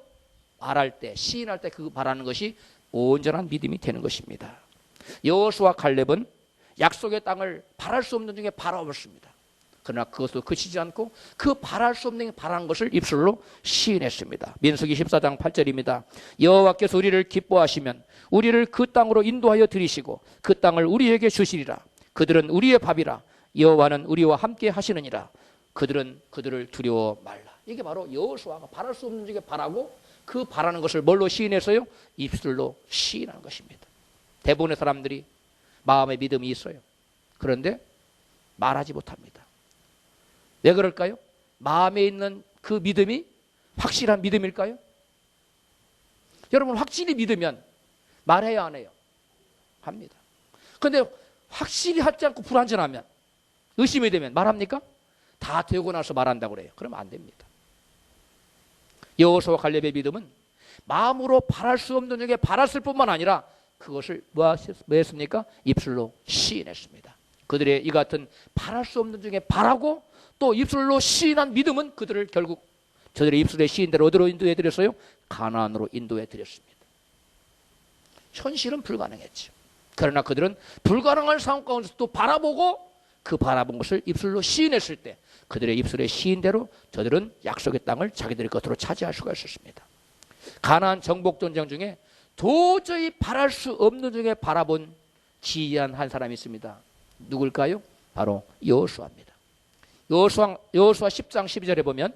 말할 때, 시인할 때 그 바라는 것이 온전한 믿음이 되는 것입니다. 여호수아 갈렙은 약속의 땅을 바랄 수 없는 중에 바라봤습니다. 그러나 그것도 그치지 않고 그 바랄 수 없는 바라는 것을 입술로 시인했습니다. 민수기 14장 8절입니다. 여호와께서 우리를 기뻐하시면 우리를 그 땅으로 인도하여 들이시고 그 땅을 우리에게 주시리라. 그들은 우리의 밥이라. 여호와는 우리와 함께 하시느니라. 그들은 그들을 두려워 말라. 이게 바로 여호수아가 바랄 수 없는 중에 바라고 그 바라는 것을 뭘로 시인했어요? 입술로 시인한 것입니다. 대부분의 사람들이 마음의 믿음이 있어요. 그런데 말하지 못합니다. 왜 그럴까요? 마음에 있는 그 믿음이 확실한 믿음일까요? 여러분, 확실히 믿으면 말해야 안 해요? 합니다. 그런데 확실히 하지 않고 불완전하면, 의심이 되면 말합니까? 다 되고 나서 말한다고 그래요. 그러면 안 됩니다. 여호수아와 갈렙의 믿음은 마음으로 바랄 수 없는 중에 바랐을 뿐만 아니라 그것을 뭐 했습니까? 입술로 시인했습니다. 그들의 이 같은 바랄 수 없는 중에 바라고 또 입술로 시인한 믿음은 그들을 결국 저들의 입술의 시인대로 어디로 인도해 드렸어요? 가나안으로 인도해 드렸습니다. 현실은 불가능했죠. 그러나 그들은 불가능한 상황 가운데서 또 바라보고 그 바라본 것을 입술로 시인했을 때 그들의 입술의 시인대로 저들은 약속의 땅을 자기들의 것으로 차지할 수가 있었습니다. 가나안 정복 전쟁 중에 도저히 바랄 수 없는 중에 바라본 지혜한 한 사람이 있습니다. 누굴까요? 바로 여호수아입니다. 여호수아 10장 12절에 보면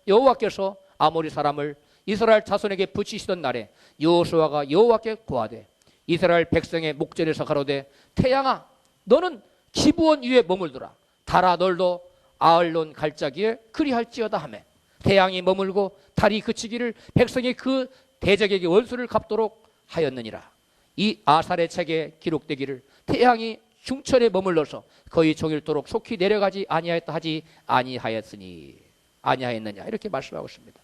여호와께서 아모리 사람을 이스라엘 자손에게 붙이시던 날에 여호수아가 여호와께 고하되 이스라엘 백성의 목전에서 가로되 태양아 너는 기브온 위에 머물더라. 달아 널도 아흘론 갈짜기에 그리할지어다 하매 태양이 머물고 달이 그치기를 백성이 그 대적에게 원수를 갚도록 하였느니라. 이 아살의 책에 기록되기를 태양이 중천에 머물러서 거의 종일토록 속히 내려가지 아니하였다 하지 아니하였느냐 이렇게 말씀하고 있습니다.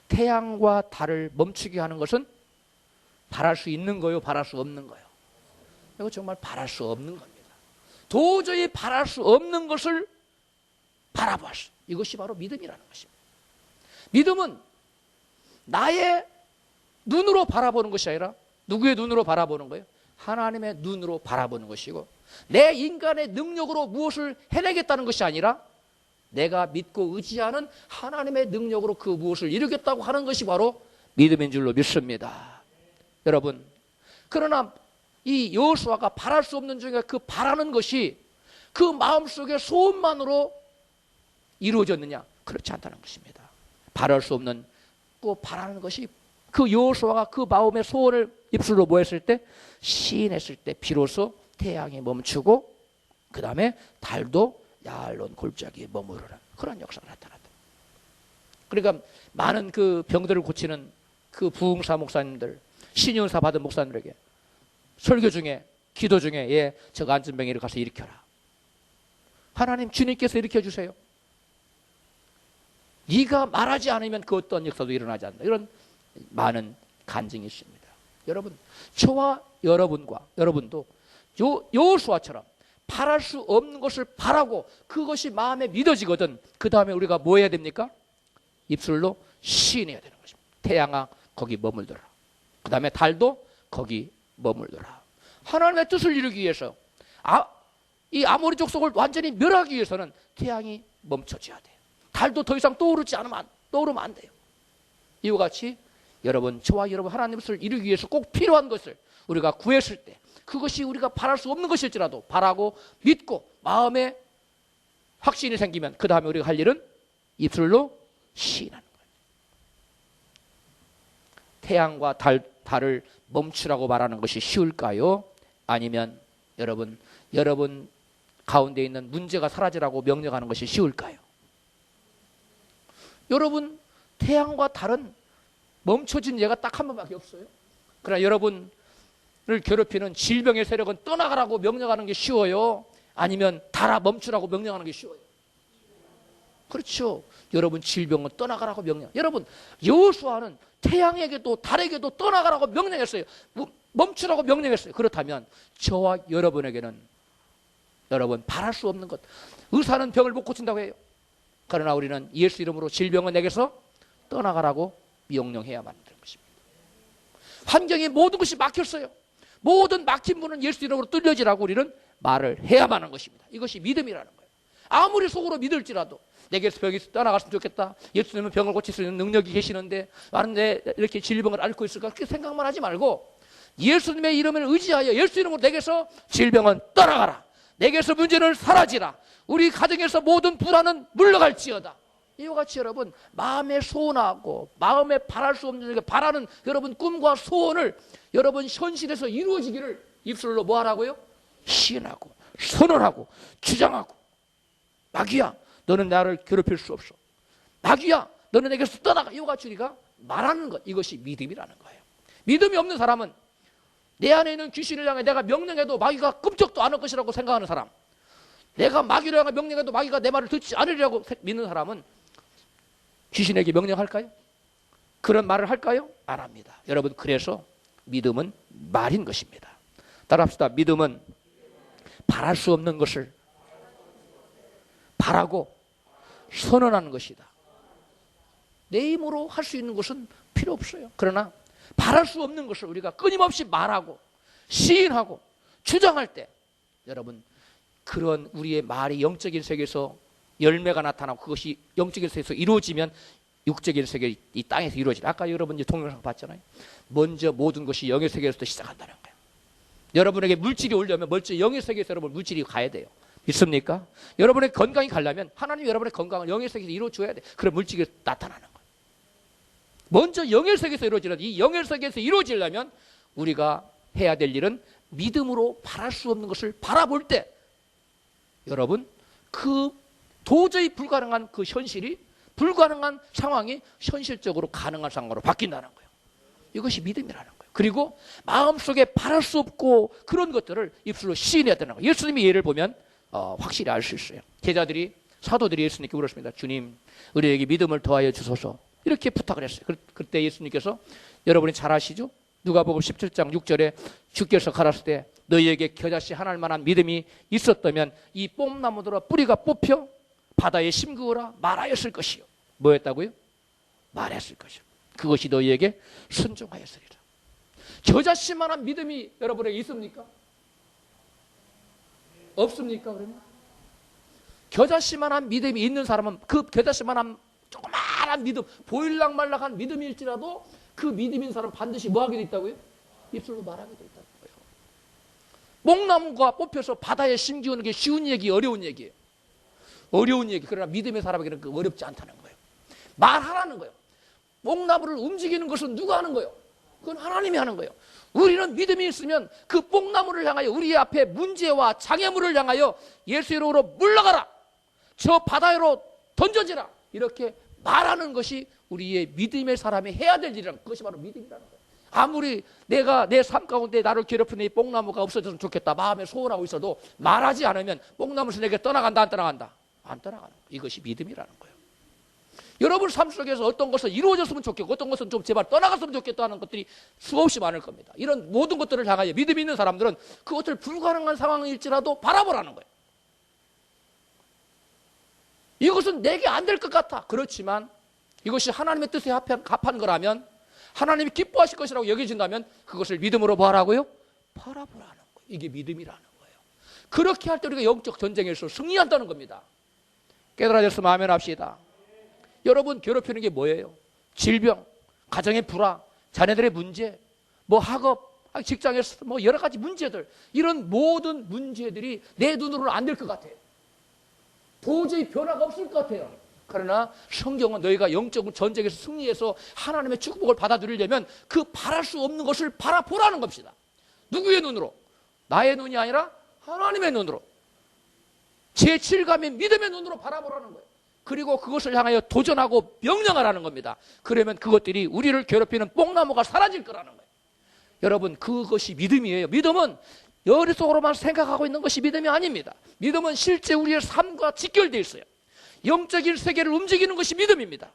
태양과 달을 멈추게 하는 것은 바랄 수 있는 거요, 바랄 수 없는 거요? 이거 정말 바랄 수 없는 겁니다. 도저히 바랄 수 없는 것을 바라보았어. 이것이 바로 믿음이라는 것입니다. 믿음은 나의 눈으로 바라보는 것이 아니라 누구의 눈으로 바라보는 거예요? 하나님의 눈으로 바라보는 것이고 내 인간의 능력으로 무엇을 해내겠다는 것이 아니라 내가 믿고 의지하는 하나님의 능력으로 그 무엇을 이루겠다고 하는 것이 바로 믿음인 줄로 믿습니다. 여러분, 그러나 이 여호수아가 바랄 수 없는 중에 그 바라는 것이 그 마음속의 소원만으로 이루어졌느냐? 그렇지 않다는 것입니다. 바랄 수 없는 그 바라는 것이 그 여호수아가 그 마음의 소원을 입술로 모했을 때 시인했을 때 비로소 태양이 멈추고 그 다음에 달도 야알론 골짜기에 머무르는 그런 역사가 나타났다. 그러니까 많은 그 병들을 고치는 그 부흥사 목사님들, 신윤사 받은 목사님들에게 설교 중에 기도 중에 저거 안전병이를 가서 일으켜라. 하나님 주님께서 일으켜주세요. 네가 말하지 않으면 그 어떤 역사도 일어나지 않는다. 이런 많은 간증이 있습니다. 여러분, 저와 여러분도 여호수아처럼 바랄 수 없는 것을 바라고 그것이 마음에 믿어지거든. 그 다음에 우리가 뭐 해야 됩니까? 입술로 시인해야 되는 것입니다. 태양아 거기 머물더라. 그 다음에 달도 거기 머물더라. 하나님의 뜻을 이루기 위해서 이 아모리 족속을 완전히 멸하기 위해서는 태양이 멈춰져야 돼요. 달도 더 이상 떠오르면 안 돼요. 이와 같이 여러분, 저와 여러분 하나님의 뜻을 이루기 위해서 꼭 필요한 것을 우리가 구했을 때 그것이 우리가 바랄 수 없는 것일지라도 바라고 믿고 마음에 확신이 생기면 그 다음에 우리가 할 일은 입술로 시인하는 거예요. 태양과 달을 멈추라고 말하는 것이 쉬울까요? 아니면 여러분 가운데 있는 문제가 사라지라고 명령하는 것이 쉬울까요? 여러분, 태양과 달은 멈춰진 예가 딱 한 번밖에 없어요. 그러나 여러분을 괴롭히는 질병의 세력은 떠나가라고 명령하는 게 쉬워요? 아니면 달아 멈추라고 명령하는 게 쉬워요? 그렇죠. 여러분, 질병은 떠나가라고 명령. 여러분, 여호수아는 태양에게도 달에게도 떠나가라고 명령했어요. 멈추라고 명령했어요. 그렇다면 저와 여러분에게는 여러분 바랄 수 없는 것. 의사는 병을 못 고친다고 해요. 그러나 우리는 예수 이름으로 질병은 내게서 떠나가라고 명령해야만 되는 것입니다. 환경에 모든 것이 막혔어요. 모든 막힌 문은 예수 이름으로 뚫려지라고 우리는 말을 해야만 하는 것입니다. 이것이 믿음이라는 거예요. 아무리 속으로 믿을지라도 내게서 병이 떠나갔으면 좋겠다. 예수님은 병을 고칠 수 있는 능력이 계시는데 나는 내 이렇게 질병을 앓고 있을까? 그렇게 생각만 하지 말고 예수님의 이름을 의지하여 예수 이름으로 내게서 질병은 떠나가라. 내게서 문제는 사라지라. 우리 가정에서 모든 불안은 물러갈지어다. 이와 같이 여러분 마음에 소원하고 마음에 바랄 수 없는 바라는 여러분 꿈과 소원을 여러분 현실에서 이루어지기를 입술로 뭐 하라고요? 시인하고 선언하고 주장하고 마귀야 너는 나를 괴롭힐 수 없어. 마귀야 너는 내게서 떠나가. 이와 같이 우리가 말하는 것 이것이 믿음이라는 거예요. 믿음이 없는 사람은 내 안에 있는 귀신을 향해 내가 명령해도 마귀가 끔찍도 않을 것이라고 생각하는 사람, 내가 마귀를 향해 명령해도 마귀가 내 말을 듣지 않으리라고 믿는 사람은 귀신에게 명령할까요? 그런 말을 할까요? 안 합니다. 여러분 그래서 믿음은 말인 것입니다. 따라합시다. 믿음은 바랄 수 없는 것을 바라고 선언하는 것이다. 내 힘으로 할 수 있는 것은 필요 없어요. 그러나 바랄 수 없는 것을 우리가 끊임없이 말하고 시인하고 주장할 때 여러분 그런 우리의 말이 영적인 세계에서 열매가 나타나고 그것이 영적인 세계에서 이루어지면 육적인 세계 이 땅에서 이루어지다. 아까 여러분 동영상 봤잖아요. 먼저 모든 것이 영의 세계에서부터 시작한다는 거예요. 여러분에게 물질이 오려면 먼저 영의 세계에서 여러분 물질이 가야 돼요. 믿습니까? 여러분의 건강이 가려면 하나님이 여러분의 건강을 영의 세계에서 이루어줘야 돼. 그럼 물질이 나타나는 거예요. 먼저 영의 세계에서 이루어지는 이 영의 세계에서 이루어지려면 우리가 해야 될 일은 믿음으로 바랄 수 없는 것을 바라볼 때 여러분 그 도저히 불가능한 그 현실이 불가능한 상황이 현실적으로 가능한 상황으로 바뀐다는 거예요. 이것이 믿음이라는 거예요. 그리고 마음속에 바랄 수 없고 그런 것들을 입술로 시인해야 되는 거예요. 예수님의 예를 보면 확실히 알 수 있어요. 제자들이 사도들이 예수님께 물었습니다. 주님 우리에게 믿음을 더하여 주소서 이렇게 부탁을 했어요. 그때 예수님께서 여러분이 잘 아시죠? 누가복음 17장 6절에 주께서 가라사대 때 너희에게 겨자씨 하나일 만한 믿음이 있었다면 이 뽕나무들아 뿌리가 뽑혀 바다에 심그어라 말하였을 것이요. 뭐였다고요? 말했을 것이요. 그것이 너희에게 순종하였으리라. 겨자씨만한 믿음이 여러분에게 있습니까? 없습니까? 그러면 겨자씨만한 믿음이 있는 사람은 그 겨자씨만한 조그마한 믿음, 보일락말락한 믿음일지라도 그 믿음인 사람은 반드시 뭐 하게 돼 있다고요? 입술로 말하게 돼 있다는 거예요. 뽕나무가 뽑혀서 바다에 심기우는 게 쉬운 얘기, 어려운 얘기예요. 어려운 얘기. 그러나 믿음의 사람에게는 그 어렵지 않다는 거예요. 말하라는 거예요. 뽕나무를 움직이는 것은 누가 하는 거예요? 그건 하나님이 하는 거예요. 우리는 믿음이 있으면 그 뽕나무를 향하여 우리 앞에 문제와 장애물을 향하여 예수 이름으로 물러가라. 저 바다로 던져지라. 이렇게 말하는 것이 우리의 믿음의 사람이 해야 될 일이라는 그것이 바로 믿음이라는 거예요. 아무리 내가 내 삶 가운데 나를 괴롭히는 이 뽕나무가 없어졌으면 좋겠다 마음에 소원하고 있어도 말하지 않으면 뽕나무에서 내게 떠나간다 안 떠나간다? 안 떠나가는 거예요. 이것이 믿음이라는 거예요. 여러분 삶 속에서 어떤 것은 이루어졌으면 좋겠고 어떤 것은 좀 제발 떠나갔으면 좋겠다 하는 것들이 수없이 많을 겁니다. 이런 모든 것들을 향하여 믿음이 있는 사람들은 그것을 불가능한 상황일지라도 바라보라는 거예요. 이것은 내게 안 될 것 같아. 그렇지만 이것이 하나님의 뜻에 합한 거라면 하나님이 기뻐하실 것이라고 여겨진다면 그것을 믿음으로 뭐 하라고요? 바라보라는 거예요. 이게 믿음이라는 거예요. 그렇게 할 때 우리가 영적 전쟁에서 승리한다는 겁니다. 깨달아졌으면 아멘 합시다. 여러분 괴롭히는 게 뭐예요? 질병, 가정의 불화, 자녀들의 문제, 뭐 학업, 직장에서 뭐 여러 가지 문제들 이런 모든 문제들이 내 눈으로는 안 될 것 같아요. 도저히 변화가 없을 것 같아요. 그러나 성경은 너희가 영적 전쟁에서 승리해서 하나님의 축복을 받아들이려면 그 바랄 수 없는 것을 바라보라는 겁니다. 누구의 눈으로? 나의 눈이 아니라 하나님의 눈으로. 제7감인 믿음의 눈으로 바라보라는 거예요. 그리고 그것을 향하여 도전하고 명령하라는 겁니다. 그러면 그것들이 우리를 괴롭히는 뽕나무가 사라질 거라는 거예요. 여러분 그것이 믿음이에요. 믿음은 머릿속으로만 생각하고 있는 것이 믿음이 아닙니다. 믿음은 실제 우리의 삶과 직결되어 있어요. 영적인 세계를 움직이는 것이 믿음입니다.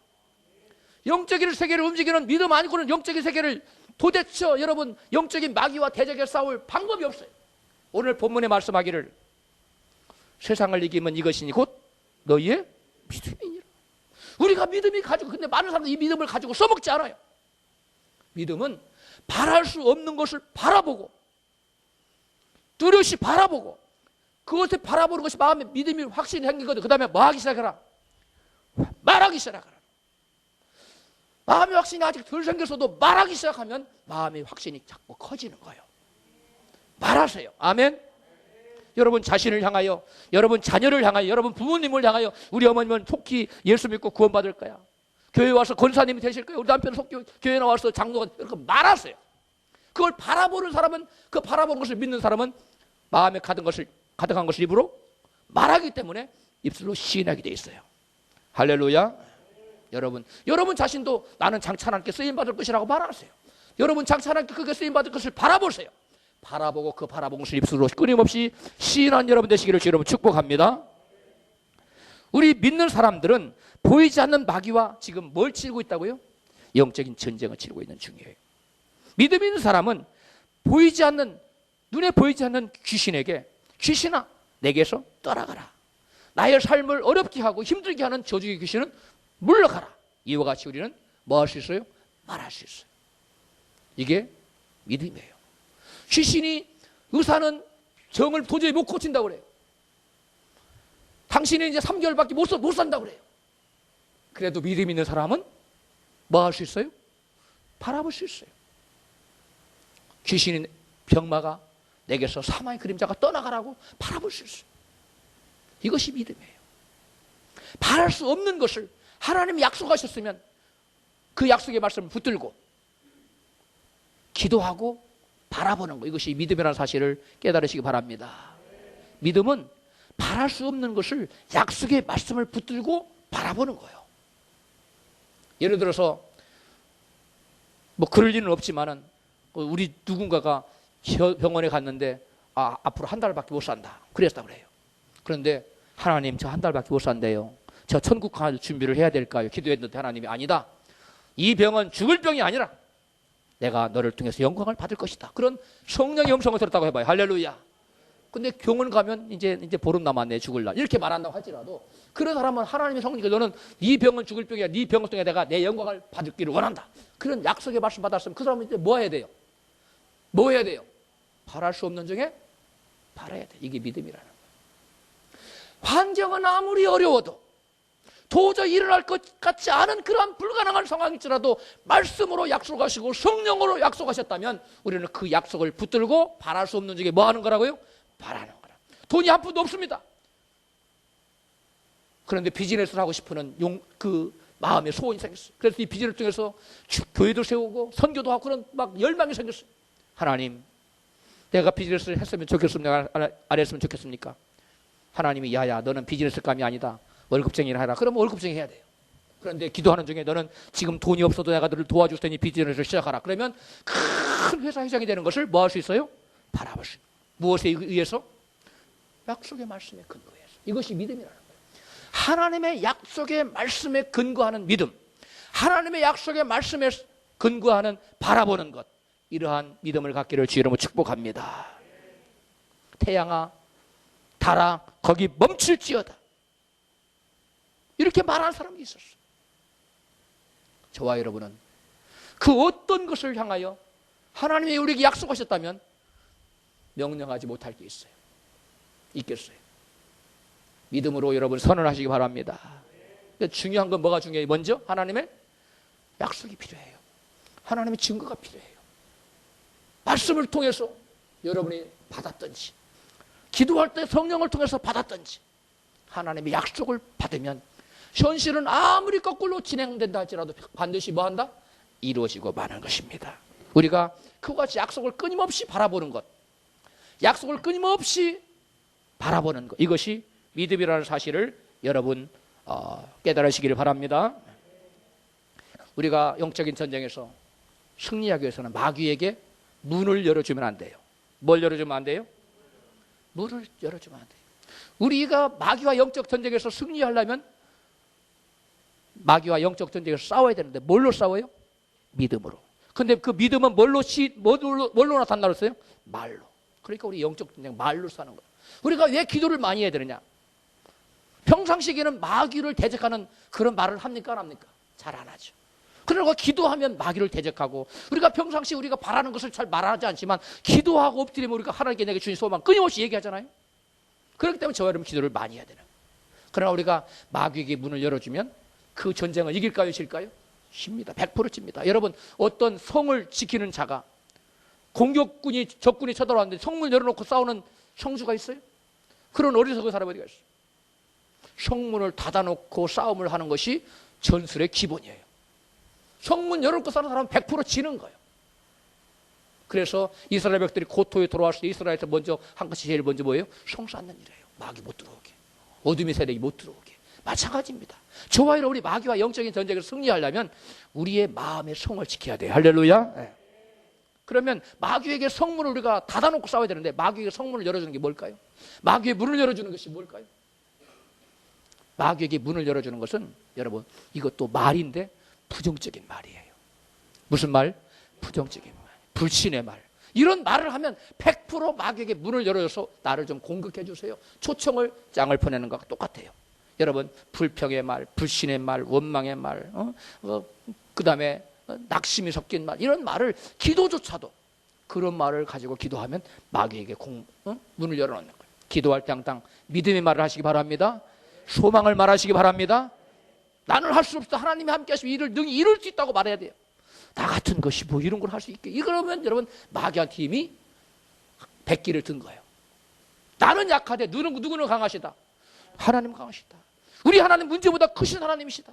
영적인 세계를 움직이는 믿음 아니고는 영적인 세계를 도대체 여러분 영적인 마귀와 대적에 싸울 방법이 없어요. 오늘 본문에 말씀하기를 세상을 이기면 이것이니 곧 너희의 믿음이니라. 우리가 믿음이 가지고 근데 많은 사람들이 이 믿음을 가지고 써먹지 않아요. 믿음은 바랄 수 없는 것을 바라보고 뚜렷이 바라보고 그것을 바라보는 것이 마음에 믿음이 확신이 생기거든. 그 다음에 뭐 하기 시작해라? 말하기 시작하라. 마음의 확신이 아직 덜 생겼어도 말하기 시작하면 마음의 확신이 자꾸 커지는 거예요. 말하세요. 아멘. 여러분 자신을 향하여, 여러분 자녀를 향하여, 여러분 부모님을 향하여 우리 어머님은 속히 예수 믿고 구원받을 거야. 교회 와서 권사님이 되실 거예요. 우리 남편 속히 교회 나와서 장로가 이렇게 말하세요. 그걸 바라보는 사람은, 그 바라보는 것을 믿는 사람은 마음에 가득한 것을 입으로 말하기 때문에 입술로 시인하게 돼 있어요. 할렐루야. 여러분 자신도 나는 장차 하나님께 쓰임받을 것이라고 말하세요. 여러분 장차 하나님께 그게 쓰임받을 것을 바라보세요. 바라보고 그 바라본 것을 입술로 끊임없이 시인한 여러분 되시기를 여러분 축복합니다. 우리 믿는 사람들은 보이지 않는 마귀와 지금 뭘 치르고 있다고요? 영적인 전쟁을 치르고 있는 중이에요. 믿음 있는 사람은 보이지 않는, 눈에 보이지 않는 귀신에게, 귀신아 내게서 떠나가라. 나의 삶을 어렵게 하고 힘들게 하는 저주의 귀신은 물러가라. 이와 같이 우리는 뭐 할 수 있어요? 말할 수 있어요. 이게 믿음이에요. 귀신이, 의사는 정을 도저히 못 고친다고 그래요. 당신은 이제 3개월밖에 못 산다고 그래요. 그래도 믿음 있는 사람은 뭐 할 수 있어요? 바라볼 수 있어요. 귀신인 병마가 내게서 사망의 그림자가 떠나가라고 바라볼 수 있어요. 이것이 믿음이에요. 바랄 수 없는 것을 하나님이 약속하셨으면 그 약속의 말씀을 붙들고 기도하고 바라보는 것, 이것이 믿음이라는 사실을 깨달으시기 바랍니다. 믿음은 바랄 수 없는 것을 약속의 말씀을 붙들고 바라보는 거예요. 예를 들어서 뭐 그럴 일은 없지만은 우리 누군가가 병원에 갔는데 앞으로 한 달밖에 못 산다 그랬다고 그래요. 그런데 하나님 저 한 달밖에 못 산대요. 저 천국 갈 준비를 해야 될까요? 기도했는데 하나님이 아니다. 이 병은 죽을 병이 아니라 내가 너를 통해서 영광을 받을 것이다. 그런 성령의 음성을 들었다고 해봐요. 할렐루야. 근데 병원 가면 이제 보름 남았네 죽을 날 이렇게 말한다고 할지라도 그런 사람은 하나님의 성령이 너는 이 병은 죽을 병이야. 네 병을 통해 내가 내 영광을 받기를 원한다. 그런 약속의 말씀 받았으면 그 사람은 이제 뭐 해야 돼요? 뭐 해야 돼요? 바랄 수 없는 중에 바라야 돼. 이게 믿음이라는 거예요. 환경은 아무리 어려워도 도저히 일어날 것 같지 않은 그러한 불가능한 상황일지라도 말씀으로 약속하시고 성령으로 약속하셨다면 우리는 그 약속을 붙들고 바랄 수 없는 중에 뭐 하는 거라고요? 바라는 거라. 돈이 한 푼도 없습니다. 그런데 비즈니스를 하고 싶은 그 마음에 소원이 생겼어요. 그래서 이 비즈니스를 통해서 교회도 세우고 선교도 하고 그런 막 열망이 생겼어요. 하나님, 내가 비즈니스를 했으면 좋겠습니까? 안 했으면 좋겠습니까? 하나님이 야야 너는 비즈니스감이 아니다. 월급쟁이를 하라. 그러면 월급쟁이 해야 돼요. 그런데 기도하는 중에 너는 지금 돈이 없어도 내가 너를 도와줄 테니 비즈니스를 시작하라. 그러면 큰 회사 회장이 되는 것을 뭐 할 수 있어요? 바라볼 수 있어요. 무엇에 의해서? 약속의 말씀에 근거해서. 이것이 믿음이라는 거예요. 하나님의 약속의 말씀에 근거하는 믿음, 하나님의 약속의 말씀에 근거하는 바라보는 것, 이러한 믿음을 갖기를 주의 이름으로 축복합니다. 태양아 달아 거기 멈출지어다. 이렇게 말하는 사람이 있었어요. 저와 여러분은 그 어떤 것을 향하여 하나님이 우리에게 약속하셨다면 명령하지 못할 게 있어요. 있겠어요. 믿음으로 여러분 선언하시기 바랍니다. 중요한 건 뭐가 중요해요? 먼저 하나님의 약속이 필요해요. 하나님의 증거가 필요해요. 말씀을 통해서 여러분이 받았든지 기도할 때 성령을 통해서 받았든지 하나님의 약속을 받으면 현실은 아무리 거꾸로 진행된다 할지라도 반드시 뭐한다? 이루어지고 마는 것입니다. 우리가 그와 같이 약속을 끊임없이 바라보는 것, 약속을 끊임없이 바라보는 것, 이것이 믿음이라는 사실을 여러분 깨달으시기를 바랍니다. 우리가 영적인 전쟁에서 승리하기 위해서는 마귀에게 문을 열어주면 안 돼요. 뭘 열어주면 안 돼요? 문을 열어주면 안 돼요. 우리가 마귀와 영적 전쟁에서 승리하려면 마귀와 영적 전쟁에서 싸워야 되는데 뭘로 싸워요? 믿음으로. 근데 그 믿음은 뭘로 나타난다 그랬어요? 말로. 그러니까 우리 영적 전쟁 말로 싸는 거예요. 우리가 왜 기도를 많이 해야 되느냐? 평상시에는 마귀를 대적하는 그런 말을 합니까? 안 합니까? 잘 안 하죠. 그러고 기도하면 마귀를 대적하고 우리가 평상시 우리가 바라는 것을 잘 말하지 않지만 기도하고 엎드리면 우리가 하나님께 내게 주신 소망 끊임없이 얘기하잖아요. 그렇기 때문에 저와 여러분 기도를 많이 해야 되는 거예요. 그러나 우리가 마귀에게 문을 열어주면 그 전쟁을 이길까요? 질까요? 쉽니다. 100% 집니다. 여러분 어떤 성을 지키는 자가 적군이 쳐들어왔는데 성문 열어놓고 싸우는 형주가 있어요? 그런 어리석은 사람이 어디가 있어? 성문을 닫아놓고 싸움을 하는 것이 전술의 기본이에요. 성문 열어놓고 사는 사람은 100% 지는 거예요. 그래서 이스라엘 백들이 고토에 돌아왔을 때 이스라엘에서 먼저 한 것이 제일 먼저 뭐예요? 성 쌓는 일이에요. 마귀 못 들어오게. 어둠의 세력이 못 들어오게. 마찬가지입니다. 저와 여러분이 마귀와 영적인 전쟁을 승리하려면 우리의 마음의 성을 지켜야 돼요. 할렐루야. 네. 그러면 마귀에게 성문을 우리가 닫아놓고 싸워야 되는데 마귀에게 성문을 열어주는 게 뭘까요? 마귀의 문을 열어주는 것이 뭘까요? 마귀에게 문을 열어주는 것은 여러분 이것도 말인데 부정적인 말이에요. 무슨 말? 부정적인 말. 불신의 말. 이런 말을 하면 100% 마귀에게 문을 열어줘서 나를 좀 공격해 주세요. 초청을 짱을 보내는 것과 똑같아요. 여러분 불평의 말, 불신의 말, 원망의 말, 그 다음에 낙심이 섞인 말 이런 말을 기도조차도 그런 말을 가지고 기도하면 마귀에게 문을 열어놓는 거예요. 기도할 때 항상 믿음의 말을 하시기 바랍니다. 소망을 말하시기 바랍니다. 나는 할 수 없다. 하나님이 함께 하시면 이를 능히 이룰 수 있다고 말해야 돼요. 나 같은 것이 뭐 이런 걸 할 수 있게. 이러면 여러분 마귀한테 이미 백기를 든 거예요. 나는 약하되 누구는 강하시다. 하나님 강하시다. 우리 하나님 문제보다 크신 하나님이시다.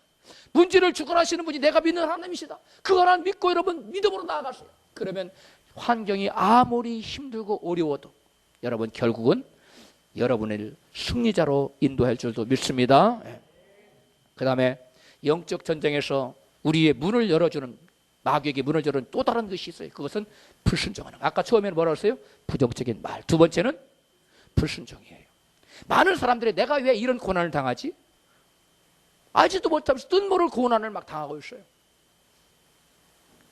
문제를 주관하시는 분이 내가 믿는 하나님이시다. 그 하나님 믿고 여러분 믿음으로 나아가세요. 그러면 환경이 아무리 힘들고 어려워도 여러분 결국은 여러분을 승리자로 인도할 줄도 믿습니다. 그 다음에 영적 전쟁에서 우리의 문을 열어주는 마귀에게 문을 열어주는 또 다른 것이 있어요. 그것은 불순종하는 거. 아까 처음에는 뭐라고 했어요? 부정적인 말. 두 번째는 불순종이에요. 많은 사람들이 내가 왜 이런 고난을 당하지? 알지도 못하면서 뜻모를 고난을 막 당하고 있어요.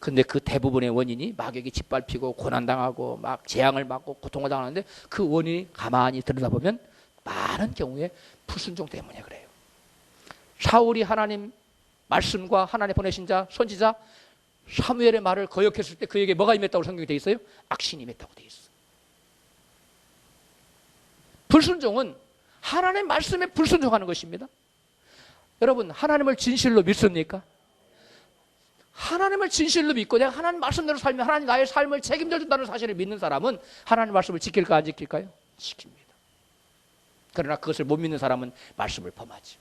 근데 그 대부분의 원인이 마귀에게 짓밟히고 고난당하고 막 재앙을 받고 고통을 당하는데 그 원인이 가만히 들여다보면 많은 경우에 불순종 때문에 그래요. 사울이 하나님 말씀과 하나님 보내신 자 선지자 사무엘의 말을 거역했을 때 그에게 뭐가 임했다고 성경에 되어 있어요? 악신이 임했다고 되어 있어요. 불순종은 하나님의 말씀에 불순종하는 것입니다. 여러분 하나님을 진실로 믿습니까? 하나님을 진실로 믿고 내가 하나님 말씀대로 살면 하나님 나의 삶을 책임져 준다는 사실을 믿는 사람은 하나님 말씀을 지킬까 안 지킬까요? 지킵니다. 그러나 그것을 못 믿는 사람은 말씀을 범하지.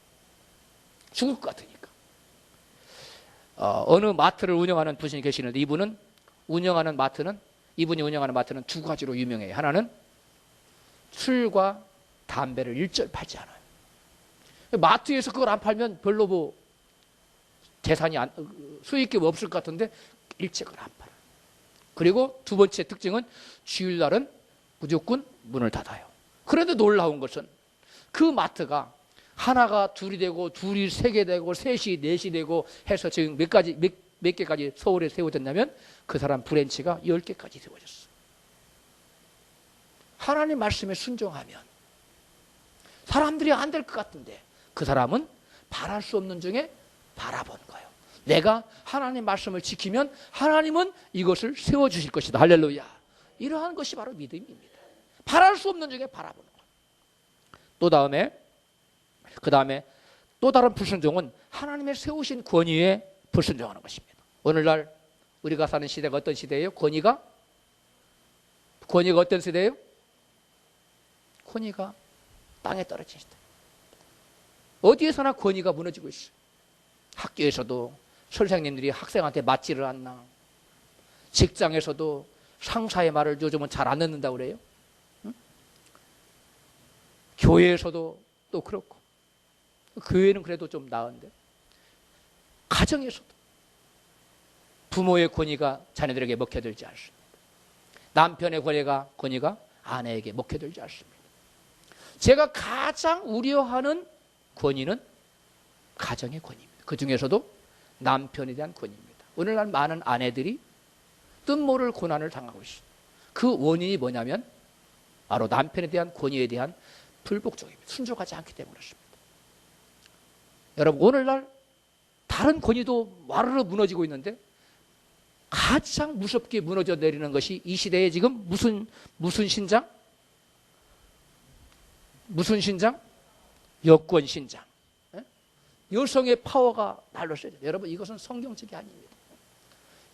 죽을 것 같으니까. 어느 마트를 운영하는 분이 계시는데 이분이 운영하는 마트는 두 가지로 유명해요. 하나는 술과 담배를 일절 팔지 않아요. 마트에서 그걸 안 팔면 별로 뭐 재산이 수익이 없을 것 같은데 일찍을 안 팔아요. 그리고 두 번째 특징은 주일날은 무조건 문을 닫아요. 그런데 놀라운 것은 그 마트가 하나가 둘이 되고 둘이 세 개 되고 셋이 넷이 되고 해서 지금 몇 개까지 서울에 세워졌냐면 그 사람 브랜치가 10개까지 세워졌어요. 하나님 말씀에 순종하면 사람들이 안 될 것 같은데 그 사람은 바랄 수 없는 중에 바라본 거예요. 내가 하나님 말씀을 지키면 하나님은 이것을 세워주실 것이다. 할렐루야. 이러한 것이 바로 믿음입니다. 바랄 수 없는 중에 바라보는 거예요. 그 다음에 또 다른 불순종은 하나님의 세우신 권위에 불순종하는 것입니다. 오늘날 우리가 사는 시대가 어떤 시대예요? 권위가 어떤 시대예요? 권위가 땅에 떨어진 시대. 어디에서나 권위가 무너지고 있어요. 학교에서도 선생님들이 학생한테 맞지를 않나. 직장에서도 상사의 말을 요즘은 잘 안 듣는다고 그래요. 응? 교회에서도 또 그렇고. 교회는 그래도 좀 나은데. 가정에서도 부모의 권위가 자녀들에게 먹혀들지 않습니다. 남편의 권위가 아내에게 먹혀들지 않습니다. 제가 가장 우려하는 권위는 가정의 권위입니다. 그 중에서도 남편에 대한 권위입니다. 오늘날 많은 아내들이 뜻모를 고난을 당하고 있습니다. 그 원인이 뭐냐면 바로 남편에 대한 권위에 대한 불복종입니다. 순종하지 않기 때문에 그렇습니다. 여러분 오늘날 다른 권위도 와르르 무너지고 있는데 가장 무섭게 무너져 내리는 것이 이 시대에 지금 무슨 신장? 무슨 신장? 여권 신장. 여성의 파워가 날로 세져. 여러분 이것은 성경책이 아닙니다.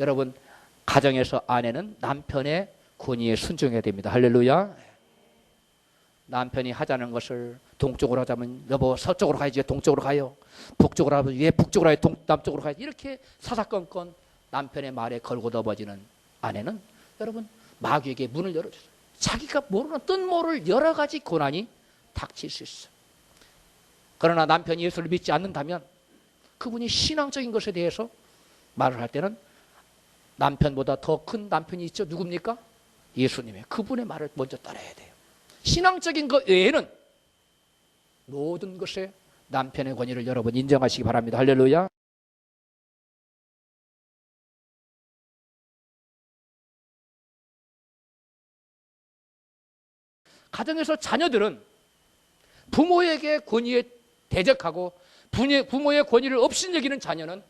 여러분 가정에서 아내는 남편의 권위에 순종해야 됩니다. 할렐루야. 남편이 하자는 것을 동쪽으로 하자면 여보 서쪽으로 가야지 동쪽으로 가요. 북쪽으로 하면 왜 북쪽으로 가요 남쪽으로 가야지. 이렇게 사사건건 남편의 말에 걸고 넘어지는 아내는 여러분 마귀에게 문을 열어줘요. 자기가 모르는 뜻모를 여러 가지 고난이 닥칠 수 있어요. 그러나 남편이 예수를 믿지 않는다면 그분이 신앙적인 것에 대해서 말을 할 때는 남편보다 더 큰 남편이 있죠. 누굽니까? 예수님의 그분의 말을 먼저 따라야 돼요. 신앙적인 것 외에는 모든 것에 남편의 권위를 여러분 인정하시기 바랍니다. 할렐루야. 가정에서 자녀들은 부모에게 권위에 대적하고 부모의 권위를 업신여기는 자녀는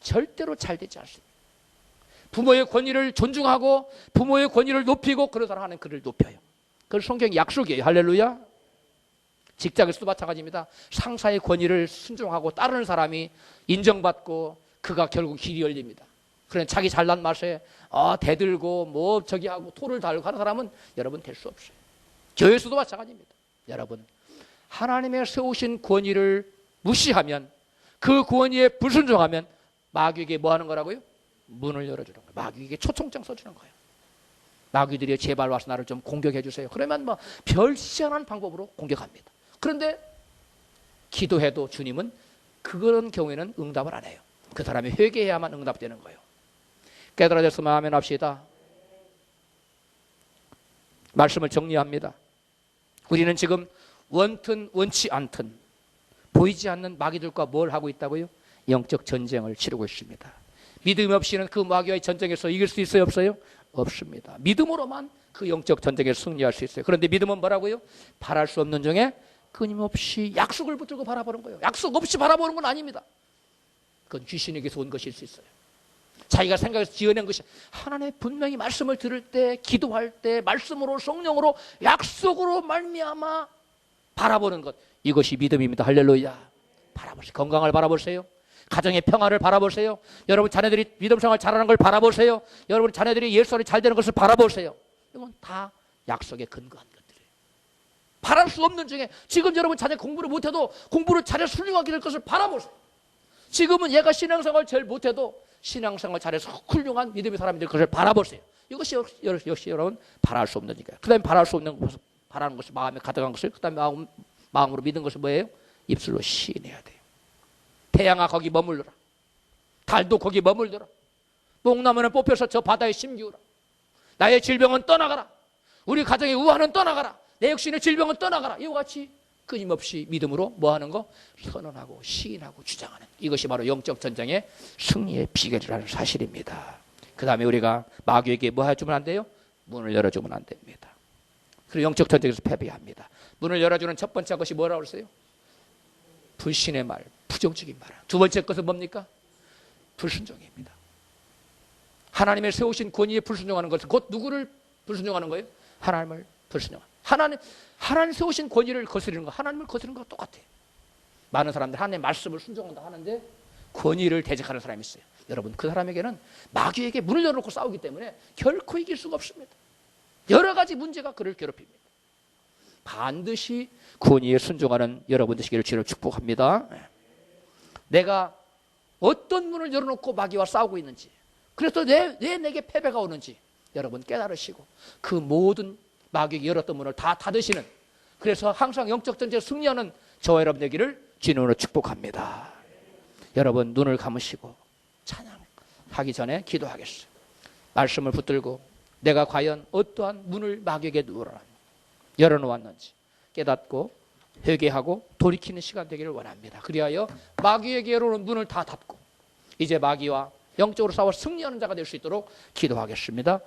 절대로 잘 되지 않습니다. 부모의 권위를 존중하고 부모의 권위를 높이고 그런 사람 하나님 그를 높여요. 그건 성경의 약속이에요. 할렐루야. 직장에서도 마찬가지입니다. 상사의 권위를 순종하고 따르는 사람이 인정받고 그가 결국 길이 열립니다. 그런 자기 잘난 맛에 대들고 뭐 저기 하고 토를 달고 하는 사람은 여러분 될 수 없어요. 교회에서도 마찬가지입니다. 여러분 하나님의 세우신 권위를 무시하면 그 권위에 불순종하면 마귀에게 뭐 하는 거라고요? 문을 열어주는 거예요. 마귀에게 초청장 써주는 거예요. 마귀들이 제발 와서 나를 좀 공격해 주세요. 그러면 뭐 별시한한 방법으로 공격합니다. 그런데 기도해도 주님은 그런 경우에는 응답을 안 해요. 그 사람이 회개해야만 응답되는 거예요. 깨달아졌으면 아멘 합시다. 말씀을 정리합니다. 우리는 지금 원튼 원치 않든 보이지 않는 마귀들과 뭘 하고 있다고요? 영적 전쟁을 치르고 있습니다. 믿음 없이는 그 마귀와의 전쟁에서 이길 수 있어요? 없어요? 없습니다. 믿음으로만 그 영적 전쟁에 승리할 수 있어요. 그런데 믿음은 뭐라고요? 바랄 수 없는 중에 끊임없이 약속을 붙들고 바라보는 거예요. 약속 없이 바라보는 건 아닙니다. 그건 귀신에게서 온 것일 수 있어요. 자기가 생각해서 지어낸 것이 하나님의 분명히 말씀을 들을 때 기도할 때 말씀으로 성령으로 약속으로 말미암아 바라보는 것 이것이 믿음입니다. 할렐루야. 바라보세요. 건강을 바라보세요. 가정의 평화를 바라보세요. 여러분 자녀들이 믿음 생활 잘하는 걸 바라보세요. 여러분 자녀들이 예수 안에 잘 되는 것을 바라보세요. 이건 다 약속에 근거한 것들이에요. 바랄 수 없는 중에 지금 여러분 자녀 공부를 못해도 공부를 잘해서 훌륭하게 될 것을 바라보세요. 지금은 얘가 신앙생활 제일 못해도 신앙생활 잘해서 훌륭한 믿음의 사람이 될 것을 바라보세요. 이것이 역시 여러분 바랄 수 없는 거니까요. 그 다음에 바랄 수 없는 것을 바라는 것이 마음에 가득한 것을 그 다음에 마음으로 믿은 것은 뭐예요? 입술로 시인해야 돼요. 태양아 거기 머물러라. 달도 거기 머물러라. 뽕나무는 뽑혀서 저 바다에 심기우라. 나의 질병은 떠나가라. 우리 가정의 우환은 떠나가라. 내 육신의 질병은 떠나가라. 이와 같이 끊임없이 믿음으로 뭐하는 거? 선언하고 시인하고 주장하는 이것이 바로 영적 전쟁의 승리의 비결이라는 사실입니다. 그 다음에 우리가 마귀에게 뭐 해주면 안 돼요? 문을 열어주면 안 됩니다. 그리고 영적 전쟁에서 패배합니다. 문을 열어주는 첫 번째 것이 뭐라고 그랬어요? 불신의 말, 부정적인 말. 두 번째 것은 뭡니까? 불순종입니다. 하나님의 세우신 권위에 불순종하는 것은 곧 누구를 불순종하는 거예요? 하나님을 불순종하는. 하나님 세우신 권위를 거스르는 거, 하나님을 거스르는 거 똑같아요. 많은 사람들 하나님의 말씀을 순종한다 하는데 권위를 대적하는 사람이 있어요. 여러분 그 사람에게는 마귀에게 문을 열어놓고 싸우기 때문에 결코 이길 수가 없습니다. 여러 가지 문제가 그를 괴롭힙니다. 반드시 권위에 순종하는 여러분 되시기를 주로 축복합니다. 내가 어떤 문을 열어놓고 마귀와 싸우고 있는지, 그래서 왜 내게 패배가 오는지 여러분 깨달으시고 그 모든 마귀에게 열었던 문을 다 닫으시는, 그래서 항상 영적 전쟁에 승리하는 저와 여러분 되기를 주님으로 축복합니다. 여러분 눈을 감으시고 찬양하기 전에 기도하겠어요. 말씀을 붙들고 내가 과연 어떠한 문을 마귀에게 열어놓았는지 깨닫고 회개하고 돌이키는 시간 되기를 원합니다. 그리하여 마귀에게 열어놓은 문을 다 닫고 이제 마귀와 영적으로 싸워 승리하는 자가 될 수 있도록 기도하겠습니다.